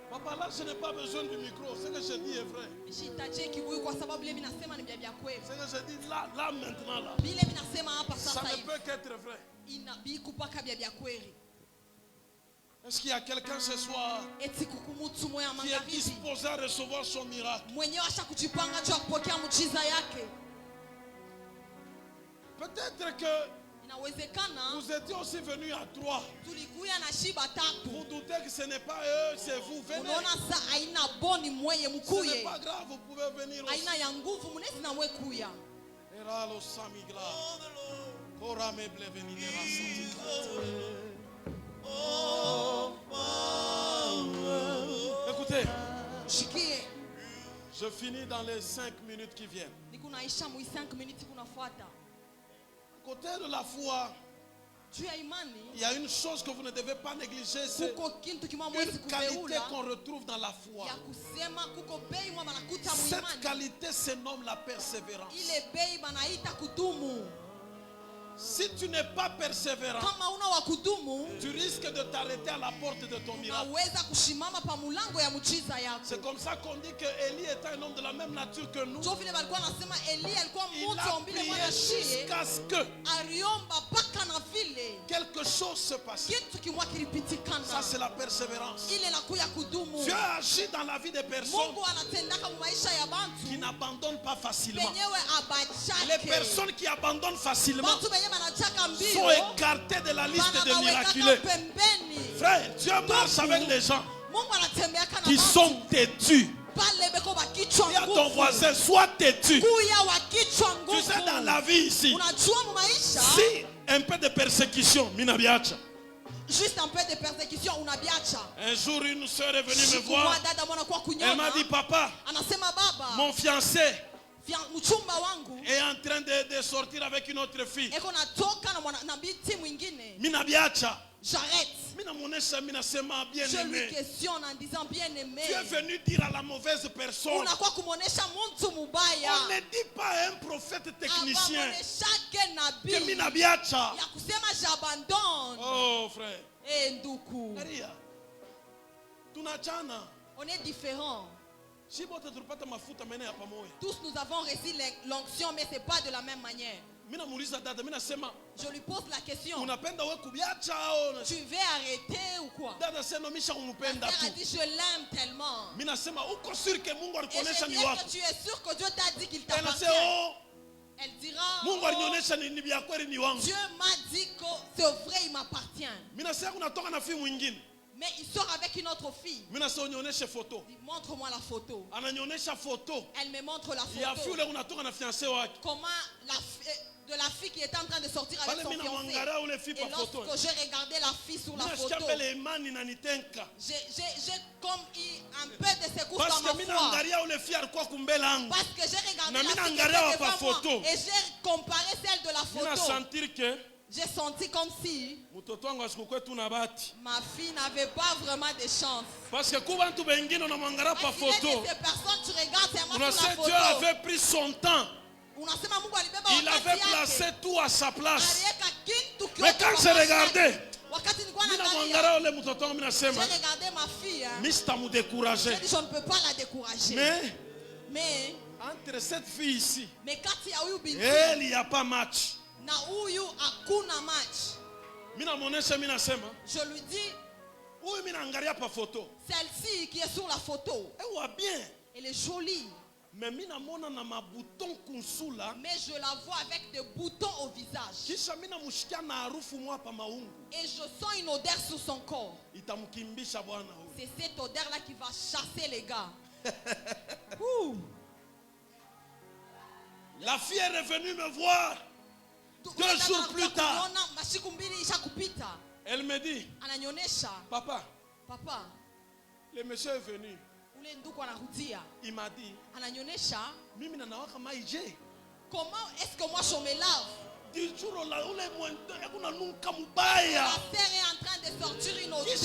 Speaker 1: Papa, là, je n'ai pas besoin du micro. Ce que je dis est vrai. Ce que je dis là maintenant, là, ça ne peut qu'être vrai. Est-ce qu'il y a quelqu'un ce soir qui est disposé à recevoir son miracle? Peut-être que vous étiez aussi venus à trois. Vous doutez que ce n'est pas eux, c'est vous. Venez. Ce n'est pas grave, vous pouvez venir aussi. Écoutez, je finis dans les 5 minutes qui viennent. Côté de la foi, il y a une chose que vous ne devez pas négliger, c'est une qualité qu'on retrouve dans la foi. Cette qualité se nomme la persévérance. Si tu n'es pas persévérant, tu risques de t'arrêter à la porte de ton miracle. C'est comme ça qu'on dit que Élie était un homme de la même nature que nous. Il a prié jusqu'à ce que quelque quelque chose se passe. Ça, c'est la persévérance. Dieu agit dans la vie des personnes qui n'abandonnent pas facilement. Les personnes qui abandonnent facilement sont écartées de la liste des miraculeux. Frère, Dieu marche avec les gens qui sont têtus. Dis à ton voisin, sois têtu. Tu sais, dans la vie ici, si un peu de persécution,
Speaker 2: juste un peu de persécution,
Speaker 1: un jour, une soeur est venue me voir. Elle m'a dit, papa, mon fiancé est en train de sortir avec une autre fille.
Speaker 2: J'arrête.
Speaker 1: Je
Speaker 2: lui questionne en disant bien aimé.
Speaker 1: Tu es venu dire à la mauvaise personne. On ne dit pas à un prophète technicien que
Speaker 2: j'abandonne.
Speaker 1: Oh frère.
Speaker 2: On est différents. Tous nous avons reçu l'onction, mais ce n'est pas de la même manière. Je lui pose la question. Tu veux arrêter ou quoi? La sœur a dit je l'aime tellement. Et je dis que tu es sûr que Dieu t'a dit qu'il t'appartient. Elle dira Dieu m'a dit que c'est vrai, il m'appartient. Mais il sort avec une autre fille. Montre-moi la photo. Elle me montre la photo. Comment de la fille qui était en train de sortir avec son fiancé. Et lorsque j'ai regardé la fille sur la photo, j'ai comme eu un peu de secousse dans ma foi. Parce que j'ai regardé la fille qui était devant moi et j'ai comparé celle de la photo. J'ai senti comme si ma fille n'avait pas vraiment de chance.
Speaker 1: Parce que ces
Speaker 2: personnes, tu regardes seulement sur la photo.
Speaker 1: Dieu avait pris son temps. Il avait placé tout à sa place. Mais quand j'ai regardé,
Speaker 2: j'ai regardé ma fille. Je ne peux pas la décourager. Mais
Speaker 1: entre cette fille ici
Speaker 2: et
Speaker 1: elle, il n'y a pas match.
Speaker 2: Je lui dis, celle-ci qui est sur la photo, elle est jolie.
Speaker 1: Mais je
Speaker 2: la vois avec des boutons au visage. Et je sens une odeur sur son corps. C'est cette odeur-là qui va chasser les gars.
Speaker 1: La fille est revenue me voir 2 jours plus tard. Elle me dit, papa, le monsieur est venu. Il m'a dit,
Speaker 2: comment est-ce que moi je me lave?
Speaker 1: La
Speaker 2: sœur est en train de sortir une odeur.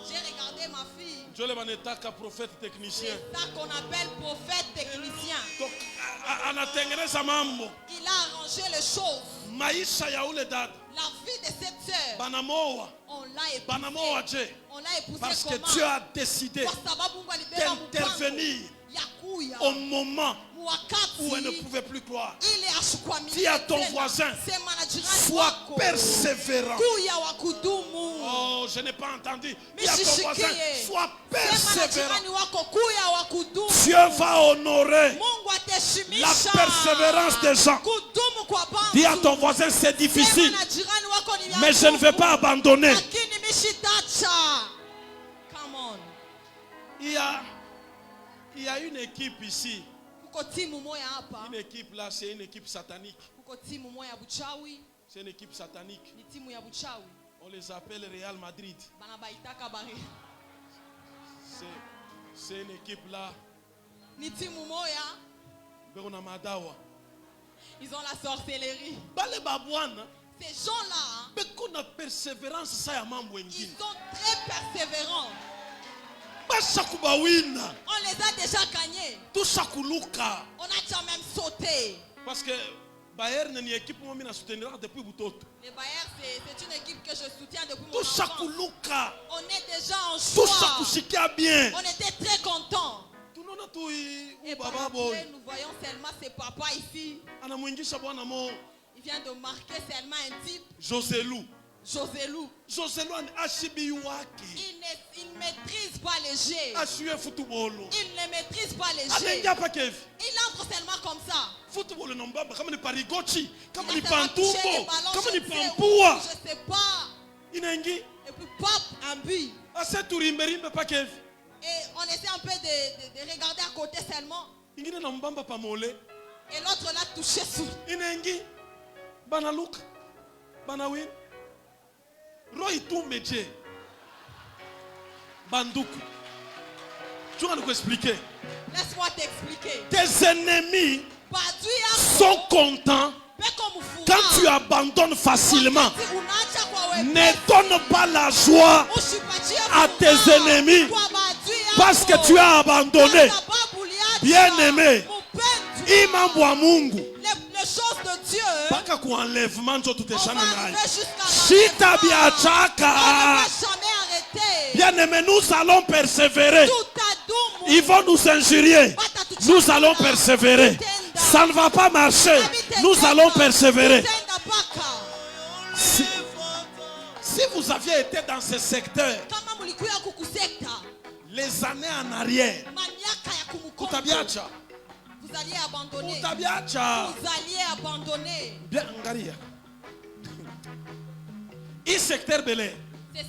Speaker 2: J'ai regardé ma fille.
Speaker 1: C'est ça
Speaker 2: qu'on appelle prophète technicien. Il a arrangé les choses. La vie de cette sœur, on l'a épousée
Speaker 1: parce que Dieu a décidé d'intervenir au moment où elle ne pouvait plus croire. Dis à ton voisin, sois persévérant. Oh, je n'ai pas entendu. Dis à ton voisin, sois persévérant. Dieu va honorer la persévérance des gens. Dis à ton voisin, c'est difficile, mais je ne vais pas abandonner. Il y a une équipe ici. Une équipe là, c'est une équipe satanique. C'est une équipe satanique. On les appelle Real Madrid. C'est une équipe là.
Speaker 2: Ils ont la sorcellerie. Ces gens-là, ils sont très persévérants. On les a déjà gagnés. On a déjà même sauté.
Speaker 1: Parce que Bayern n'est une équipe que je soutiens depuis Butoto.
Speaker 2: Le Bayern, c'est une équipe que je soutiens depuis mon enfance. On est déjà en joie. On était très contents. Et par après, nous voyons seulement ses papas ici. Il vient de marquer seulement un type.
Speaker 1: Joselou.
Speaker 2: Joselou. Il ne maîtrise pas les jeux. Il ne maîtrise pas les jeux. Il entre seulement comme ça.
Speaker 1: Football non pas comme ni
Speaker 2: Je
Speaker 1: parigochi, comme ni
Speaker 2: sais
Speaker 1: pantumbo, comme ni pampua.
Speaker 2: Je sais pas.
Speaker 1: Inengi.
Speaker 2: Et puis pop un but.
Speaker 1: Ase turimberimbe pa kev.
Speaker 2: Et on essaie un peu de regarder à côté seulement.
Speaker 1: Ingine na mbamba pa mole.
Speaker 2: Et l'autre l'a touché sous.
Speaker 1: Inengi. Bana look. Bana win. Roy tout métier. Bandoukou. Tu vas nous expliquer.
Speaker 2: Laisse-moi t'expliquer.
Speaker 1: Tes ennemis sont contents quand tu abandonnes facilement. Ne donne pas la joie à tes ennemis parce que tu as abandonné. Bien-aimé, Imambwa Mungu.
Speaker 2: Les choses de Dieu.
Speaker 1: Baka ku enlèvement njo tuteshana nayo.
Speaker 2: Shita
Speaker 1: biachaka. Bien-aimé, nous allons persévérer. Ils vont nous injurier. Nous allons persévérer. Ça ne va pas marcher. Nous allons persévérer. Si vous aviez été dans ce secteur les années en arrière,
Speaker 2: vous alliez abandonner. Vous alliez abandonner.
Speaker 1: Bien, Ngaria. Ce secteur Belé.
Speaker 2: Ce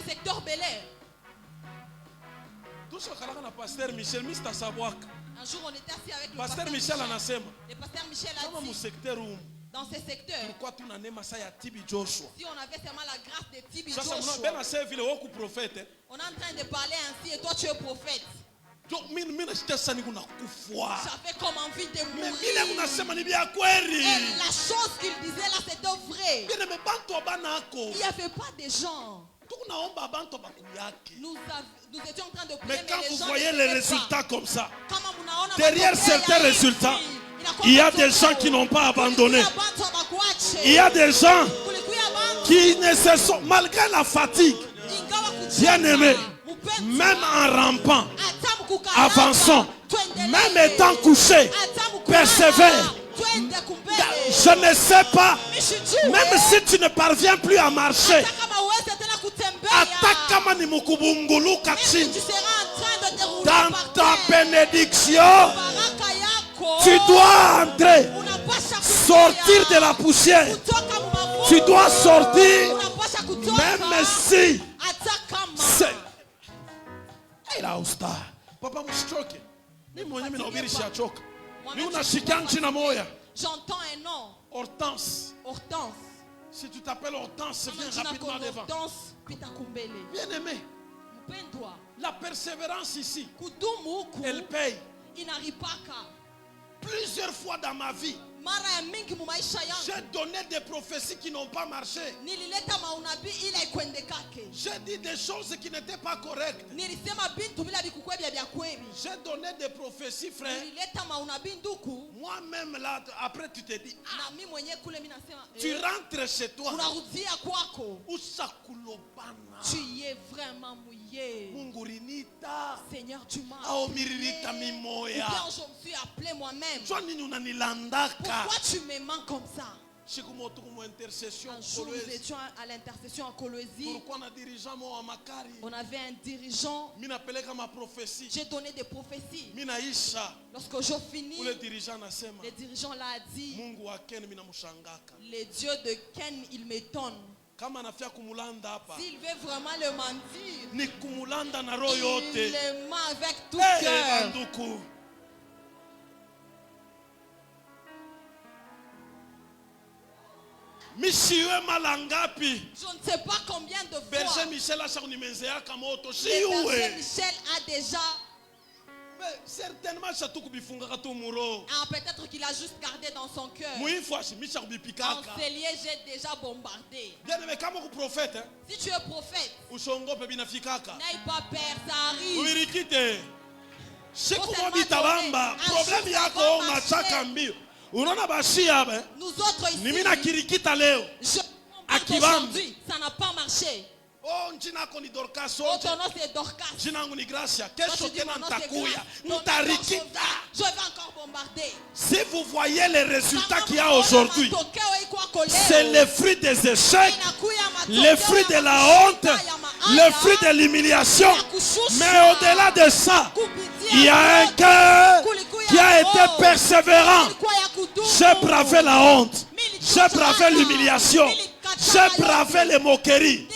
Speaker 2: secteur Belé.
Speaker 1: Pasteur Michel,
Speaker 2: un jour on était assis avec le
Speaker 1: Pasteur Michel.
Speaker 2: Le Pasteur Michel a dit dans ce secteur, si on avait seulement la grâce de Tibi Joshua, on est en train de parler ainsi et toi tu es prophète. J'avais comme envie de mourir. Et la chose qu'il disait là c'était vrai. Il n'y avait pas de gens. Nous étions en train de prier.
Speaker 1: Mais quand vous voyez les résultats comme ça, derrière certains résultats, il y a des gens qui n'ont pas abandonné. Il y a des gens qui ne se sont, malgré la fatigue, bien aimés, même en rampant, avançant, même étant couché, persévère. Je ne sais pas, même si tu ne parviens plus à marcher, dans ta bénédiction, tu dois entrer, sortir de la poussière. Tu dois sortir, même si c'est... Papa msichoke. Mimi mwenyewe ninahubiri siachoka. Mimi unashikia nchi na moya.
Speaker 2: J'entends un nom.
Speaker 1: Hortense.
Speaker 2: Hortense.
Speaker 1: Si tu t'appelles Hortense, viens rapidement devant. Bien aimé. La persévérance ici, elle paye. Plusieurs fois dans ma vie, j'ai donné des prophéties qui n'ont pas marché. J'ai dit des choses qui n'étaient pas correctes. J'ai donné des prophéties, frère. Moi-même là, après tu te dis, tu rentres chez toi.
Speaker 2: Tu y es vraiment mouillé. Seigneur, tu m'as appelé. Ou bien je me suis appelé moi-même. Pourquoi tu me mens comme ça? Un jour nous étions à l'intercession à Kolwezi. On avait un dirigeant. J'ai donné des prophéties. Lorsque je finis, le dirigeant l'a dit, les dieux de Ken, il m'étonne. S'il veut vraiment le mentir, il le ment avec tout cœur. Je ne sais pas combien de fois
Speaker 1: Berger Michel a
Speaker 2: déjà.
Speaker 1: Certainement,
Speaker 2: peut-être qu'il a juste gardé dans son cœur. En cellier, j'ai déjà bombardé. Si tu es prophète, n'aie pas peur, ça arrive. Nous autres ici, aujourd'hui, ça n'a pas marché.
Speaker 1: Oh, njina ko ni Dorcas.
Speaker 2: Oh, ton nom c'est Dorcas.
Speaker 1: Jina ngo ni Gracia. Kesho tena nitakuya.
Speaker 2: Je vais encore bombarder.
Speaker 1: Si vous voyez les résultats qu'il y a aujourd'hui, c'est le fruit des échecs, le fruit de la honte, le fruit de l'humiliation. Mais au-delà de ça, il y a un cœur qui a été persévérant. J'ai bravé la honte, j'ai bravé l'humiliation, j'ai bravé les moqueries,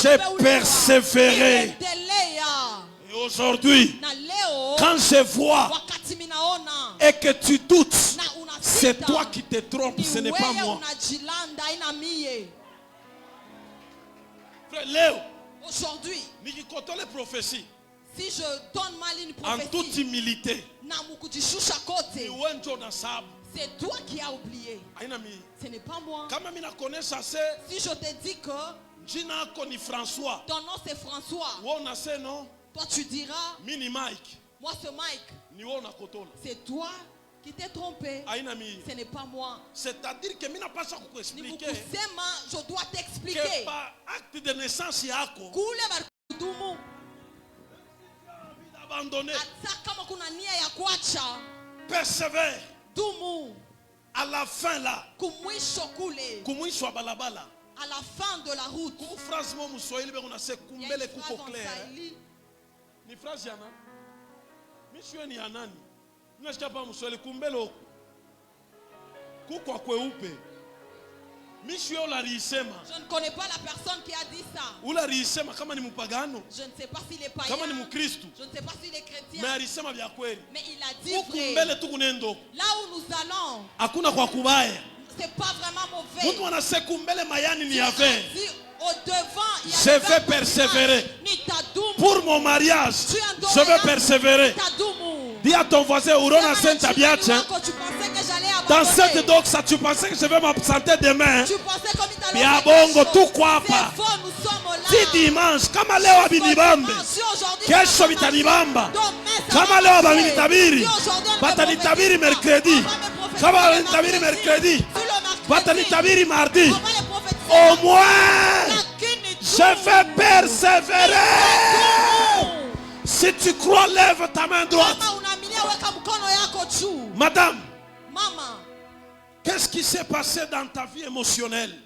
Speaker 1: j'ai persévéré. Et aujourd'hui, quand je vois et que tu doutes, c'est toi qui te trompes, ce n'est pas moi. Frère Léo,
Speaker 2: aujourd'hui,
Speaker 1: si
Speaker 2: je donne mal une prophétie,
Speaker 1: en toute humilité,
Speaker 2: c'est toi qui as oublié. Ce n'est pas moi. Si je te dis que ton nom c'est François, toi tu diras, moi c'est Mike. C'est toi qui t'es trompé. Ce n'est pas moi.
Speaker 1: C'est-à-dire que je
Speaker 2: dois t'expliquer.
Speaker 1: Acte de naissance abandonné. Persévère. À la fin là.
Speaker 2: À la fin de la route.
Speaker 1: Il y a une phrase en Swahili. Ni phrase yana. Mishwe ni anani. Unasikia pa mswahili kumbele kukwa kweupe. Mishwe ularisema.
Speaker 2: Je ne connais pas la personne qui a dit ça.
Speaker 1: Ularisema kama ni mpagano.
Speaker 2: Je ne sais pas s'il est païen.
Speaker 1: Kama ni mkristo.
Speaker 2: Je ne sais pas s'il est chrétien.
Speaker 1: Mais alisema vya kweli.
Speaker 2: Mais il a dit vrai.
Speaker 1: Kumbele tu kunendo.
Speaker 2: Là où nous allons.
Speaker 1: Hakuna kwa kubaya.
Speaker 2: C'est pas vraiment mauvais.
Speaker 1: Mtu anasema kumbele mayani ni yave.
Speaker 2: Au devant, il y a
Speaker 1: je vais persévérer. Pour mon mariage, je vais persévérer. Dis à ton voisin, Urona Saint Abiach. Dans cette doxa, tu pensais que je vais m'absenter demain. Bien bongo, tout quoi pas. Si dimanche, comme aller au Binibambe, kesho bitanibamba. Comme aller au Baminitabiri, batanitabiri mercredi. Comme aller au mercredi, batanitabiri mardi. Au moins, je vais persévérer. Si tu crois, lève ta main droite. Madame, qu'est-ce qui s'est passé dans ta vie émotionnelle?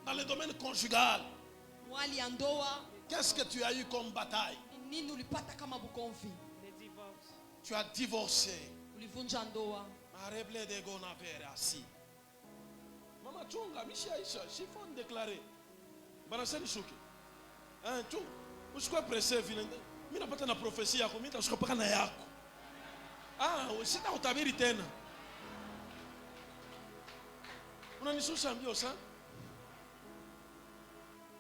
Speaker 1: Dans le domaine conjugal, qu'est-ce que tu as eu comme bataille? Tu as divorcé. Maman chunga mishi Aisha, chiffon déclaré. Banaseni shuki. Tu usikwe presse vile. Mimi napata na prophecy yako, mimi nitashika paka na yako. Sita utabiri tena. Unanishusha mbio sana.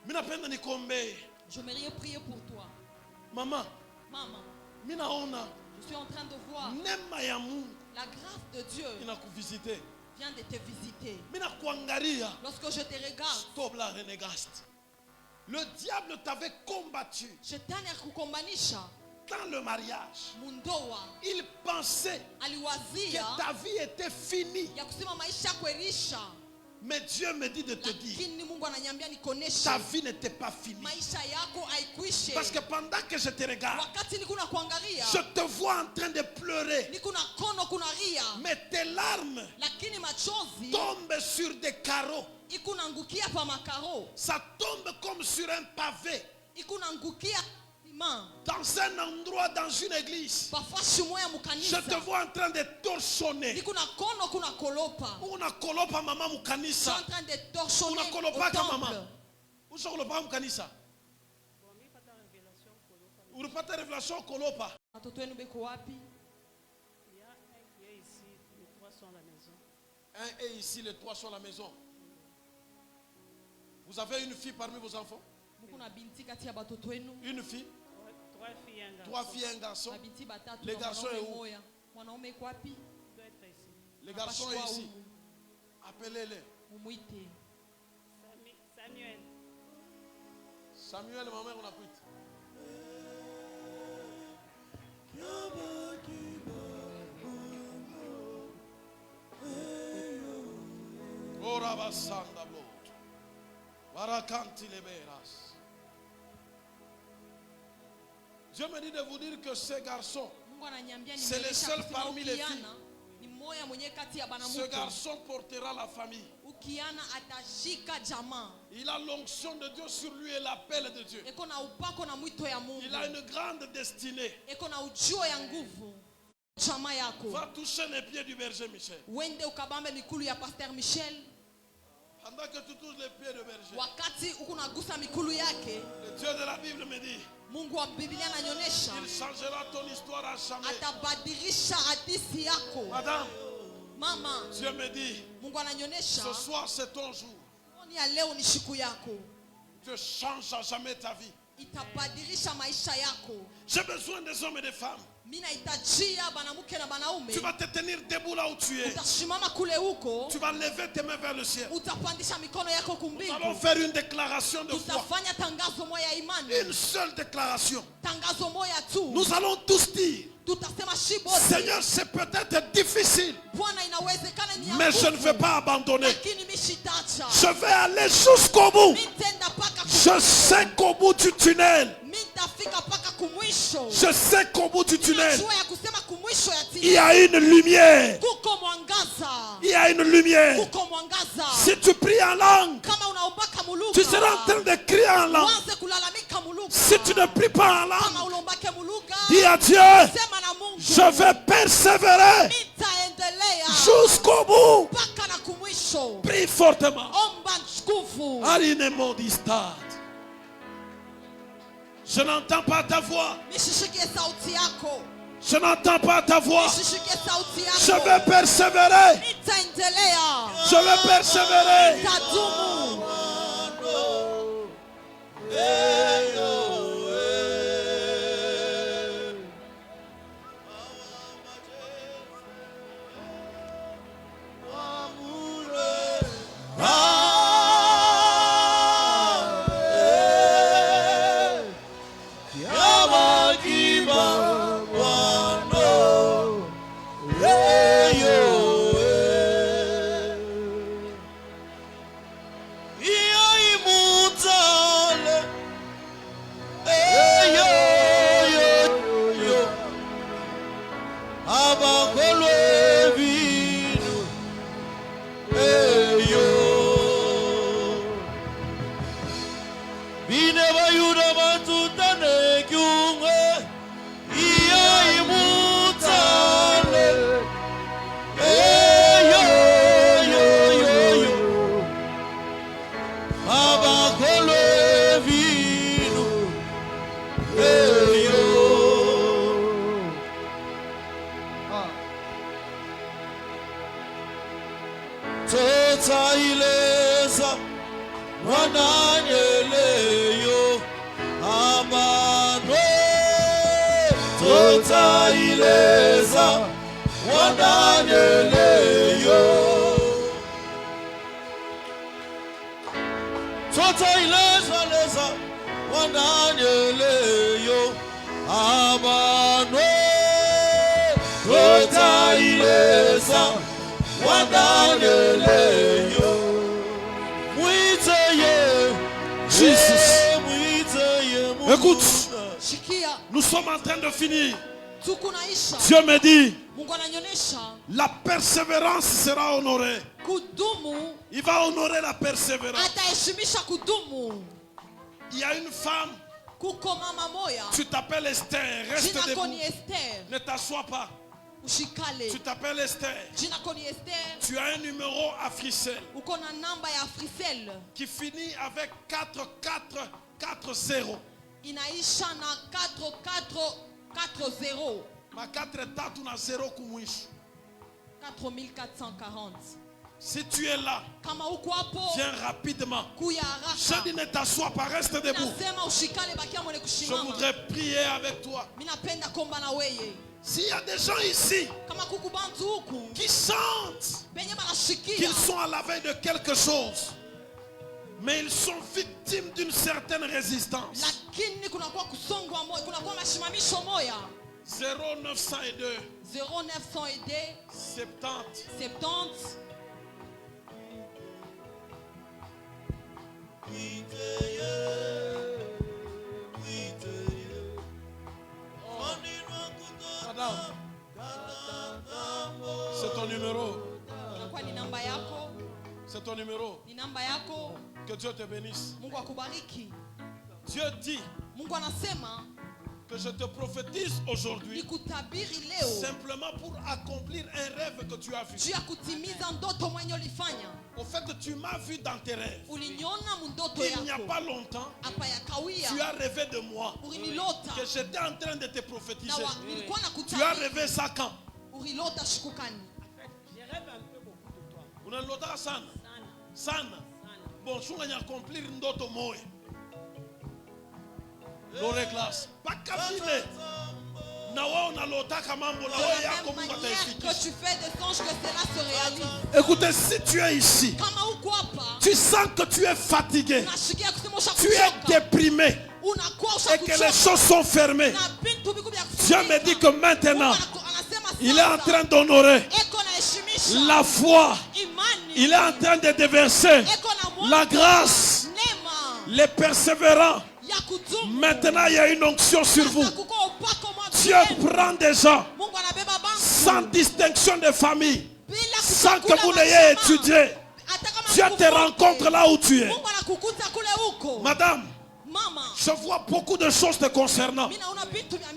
Speaker 1: Mimi napenda nikombe.
Speaker 2: J'aimerais prier pour toi.
Speaker 1: Maman. Mimi naona.
Speaker 2: Je suis en train de voir.
Speaker 1: Neema ya Mungu.
Speaker 2: La grâce de Dieu vient de te visiter. Lorsque je te regarde,
Speaker 1: le diable t'avait combattu dans le mariage. Il pensait que ta vie était finie. Mais Dieu me dit de te dire, ta vie n'était pas finie. Parce que pendant que je te regarde, je te vois en train de pleurer. Mais tes larmes tombent sur des carreaux. Ça tombe comme sur un pavé. Dans un endroit, dans une église, je te vois en train de torchonner. Una kolopa mama mukanisa. Una kolopa mama. Usa kolopa mukanisa. Unapata révélation kolopa. Un est ici, les trois sont à la maison. Vous avez une fille parmi vos enfants? Une fille? Trois filles et un garçon. Les garçons est où? Les garçons est ici. Appelez-les. Samuel, ma mère, on a pris. Oh, Dieu me dit de vous dire que ces garçons, c'est les seuls parmi les filles. Ce garçon portera la famille. Il a l'onction de Dieu sur lui et l'appel de Dieu. Il a une grande destinée. Va toucher les pieds du berger Michel. Pendant que tu touches les pieds de berger, le Dieu de la Bible me dit, il changera ton histoire à jamais. Madame, Dieu me dit, ce soir c'est ton jour. Dieu change à jamais ta vie. J'ai besoin des hommes et des femmes. Tu vas te tenir debout là où tu es. Tu vas lever tes mains vers le ciel. Nous allons faire une déclaration de foi. Une seule déclaration. Nous allons tous dire, Seigneur, c'est peut-être difficile, mais je ne vais pas abandonner. Je vais aller jusqu'au bout. Je sais qu'au bout du tunnel, je sais qu'au bout du tunnel, il y a une lumière. Il y a une lumière. Si tu pries en langue, tu seras en train de crier en langue. Si tu ne pries pas en langue, dis à Dieu, je vais persévérer jusqu'au bout. Prie fortement. Je n'entends pas ta voix. Je n'entends pas ta voix. Je vais persévérer. Je vais persévérer. Écoute, nous sommes en train de finir. Dieu me dit, la persévérance sera honorée. Il va honorer la persévérance. Il y a une femme, tu t'appelles Esther, reste debout, ne t'assois pas. Tu t'appelles Esther. Tu as un numéro à Frissel qui finit avec 4440.
Speaker 2: Inaisha na 4440.
Speaker 1: Ma 4 tatu na 0 kumwisho.
Speaker 2: 4440.
Speaker 1: Si tu es là, viens rapidement. Je dis ne t'assois pas, reste debout. Je voudrais prier avec toi. S'il y a des gens ici qui sentent qu'ils sont à la veille de quelque chose, mais ils sont victimes d'une certaine résistance. 0902 70 Madame, c'est ton numéro. C'est ton numéro. Que Dieu te bénisse. Dieu dit que je te prophétise aujourd'hui simplement pour accomplir un rêve que tu as vu. Au fait, tu m'as vu dans tes rêves. Il n'y a pas longtemps, tu as rêvé de moi, que j'étais en train de te prophétiser. Tu as rêvé ça quand?
Speaker 2: Je rêve un peu beaucoup de toi.
Speaker 1: Unalota sana. Sana. Bon, si on a accompli ndoto moe. Lore classe. Pas kabile. Nawa unalota kamambo la oya comme on va
Speaker 2: que tu fais des songes que cela se réalise.
Speaker 1: Écoutez, si tu es ici, tu sens que tu es fatigué, tu es déprimé et que les choses sont fermées. Dieu me dit que maintenant, il est en train d'honorer la foi. Il est en train de déverser la grâce, les persévérants. Maintenant, il y a une onction sur vous. Dieu prend des gens sans distinction de famille, sans que vous l'ayez étudié. Dieu te rencontre là où tu es. Madame, je vois beaucoup de choses te concernant,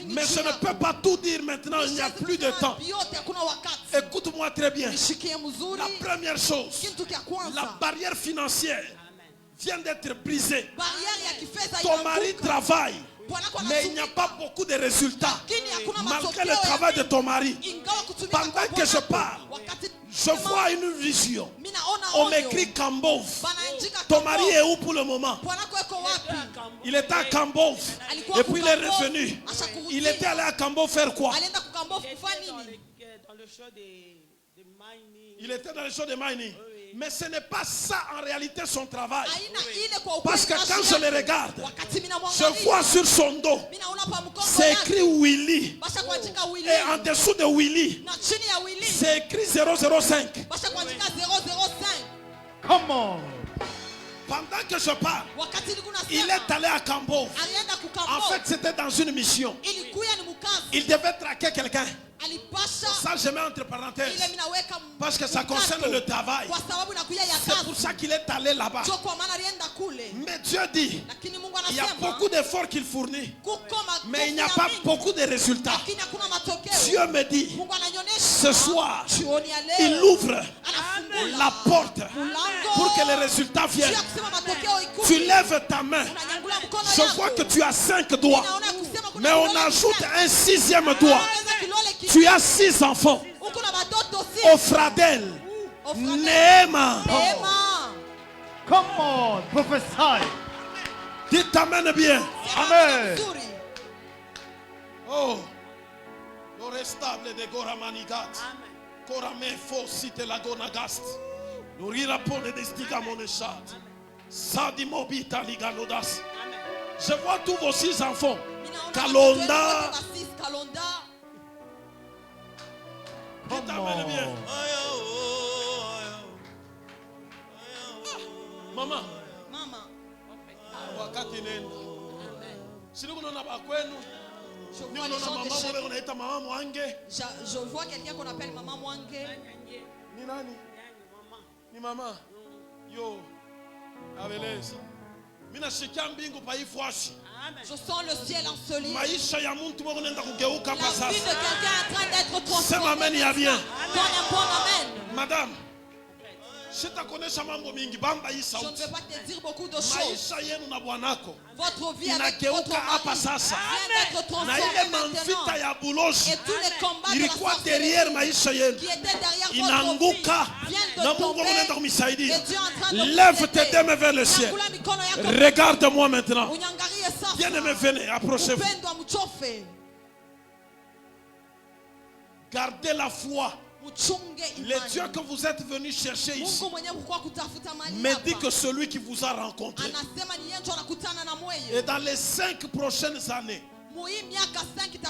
Speaker 1: mais je ne peux pas tout dire maintenant, il n'y a plus de temps. Écoute-moi très bien. La première chose, la barrière financière vient d'être brisée. Ton mari travaille, mais il n'y a pas beaucoup de résultats malgré le travail de ton mari. Pendant que je parle, je vois une vision. On m'écrit Kambov. Ton mari est où pour le moment? Il était à Kambov et puis il est revenu. Il était allé à Kambov faire quoi? Il était dans le show de mining. Mais ce n'est pas ça en réalité son travail. Parce que quand je le regarde, je vois sur son dos, c'est écrit Willy. Et en dessous de Willy, c'est écrit 005.
Speaker 3: Comment?
Speaker 1: Pendant que je parle, il est allé à Cambo. En fait, c'était dans une mission. Il devait traquer quelqu'un. Ça, je mets entre parenthèses parce que ça concerne le travail. C'est pour ça qu'il est allé là-bas. Mais Dieu dit, il y a beaucoup d'efforts qu'il fournit, mais il n'y a pas beaucoup de résultats. Dieu me dit, ce soir, il ouvre la porte pour que les résultats viennent. Tu lèves ta main. Je vois que tu as 5 doigts, mais on ajoute un 6e doigt. Tu as 6 enfants. Ophradel, Néma.
Speaker 3: Come on, prophesy.
Speaker 1: Dites amen bien.
Speaker 3: Amen.
Speaker 1: Oh, le restable de Goramanigat. Korame fosite la gonagast. Nourira pour les destiga monéchat. Sadimobita liganodas. Je vois tous vos 6 enfants. Kalonda. Dites amen bien. Maman. Wakati nenda. Si nous n'avons pas quoi nous.
Speaker 2: Je vois quelqu'un qu'on appelle Maman Mwange.
Speaker 1: Ni nani? Ni maman. Yo. Abeleza. Mina shikia mbingu pa ifwashi.
Speaker 2: Je sens le ciel ensoleillé. La vie
Speaker 1: de
Speaker 2: quelqu'un est en train d'être transformée.
Speaker 1: Amen, il y a bien.
Speaker 2: Donne un bon amen.
Speaker 1: Madame, je ne veux pas
Speaker 2: te dire beaucoup de choses. Votre vie avec votre mari vient d'être transformée maintenant. Et tous les combats de la sorcellerie qui étaient derrière votre vie viennent de tomber. Et Dieu est en train de
Speaker 1: lève tes deux mains vers le ciel. Regarde-moi maintenant. Bien-aimé, venez, approchez-vous. Gardez la foi. Le Dieu que vous êtes venu chercher ici me dit que celui qui vous a rencontré, et dans les 5 prochaines années,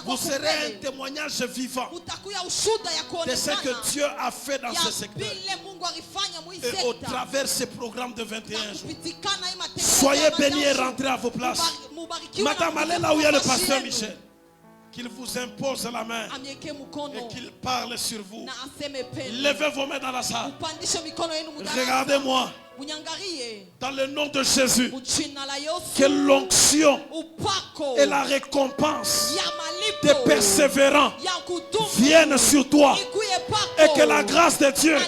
Speaker 1: Vous serez un témoignage vivant de ce que Dieu a fait dans ce secteur. Et au travers de ces programmes de 21 jours. Soyez bénis et rentrez à vos places. Madame, allez là où il y a le pasteur Michel. Qu'il vous impose la main et qu'il parle sur vous. Levez vos mains dans la salle. Regardez-moi. Dans le nom de Jésus, que l'onction et la récompense des persévérants viennent sur toi. Et que la grâce de Dieu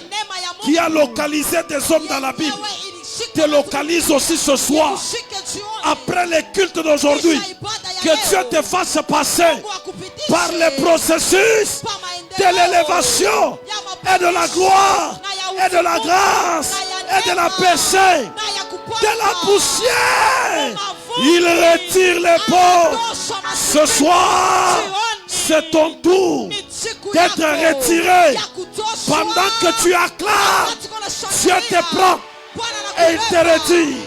Speaker 1: qui a localisé des hommes dans la Bible te localise aussi ce soir. Après les cultes d'aujourd'hui, que Dieu te fasse passer par les processus de l'élévation et de la gloire et de la grâce et de la péché, de la poussière. Il retire les pauvres. Ce soir, c'est ton tour d'être retiré. Pendant que tu acclames, Dieu te prend et il te retire.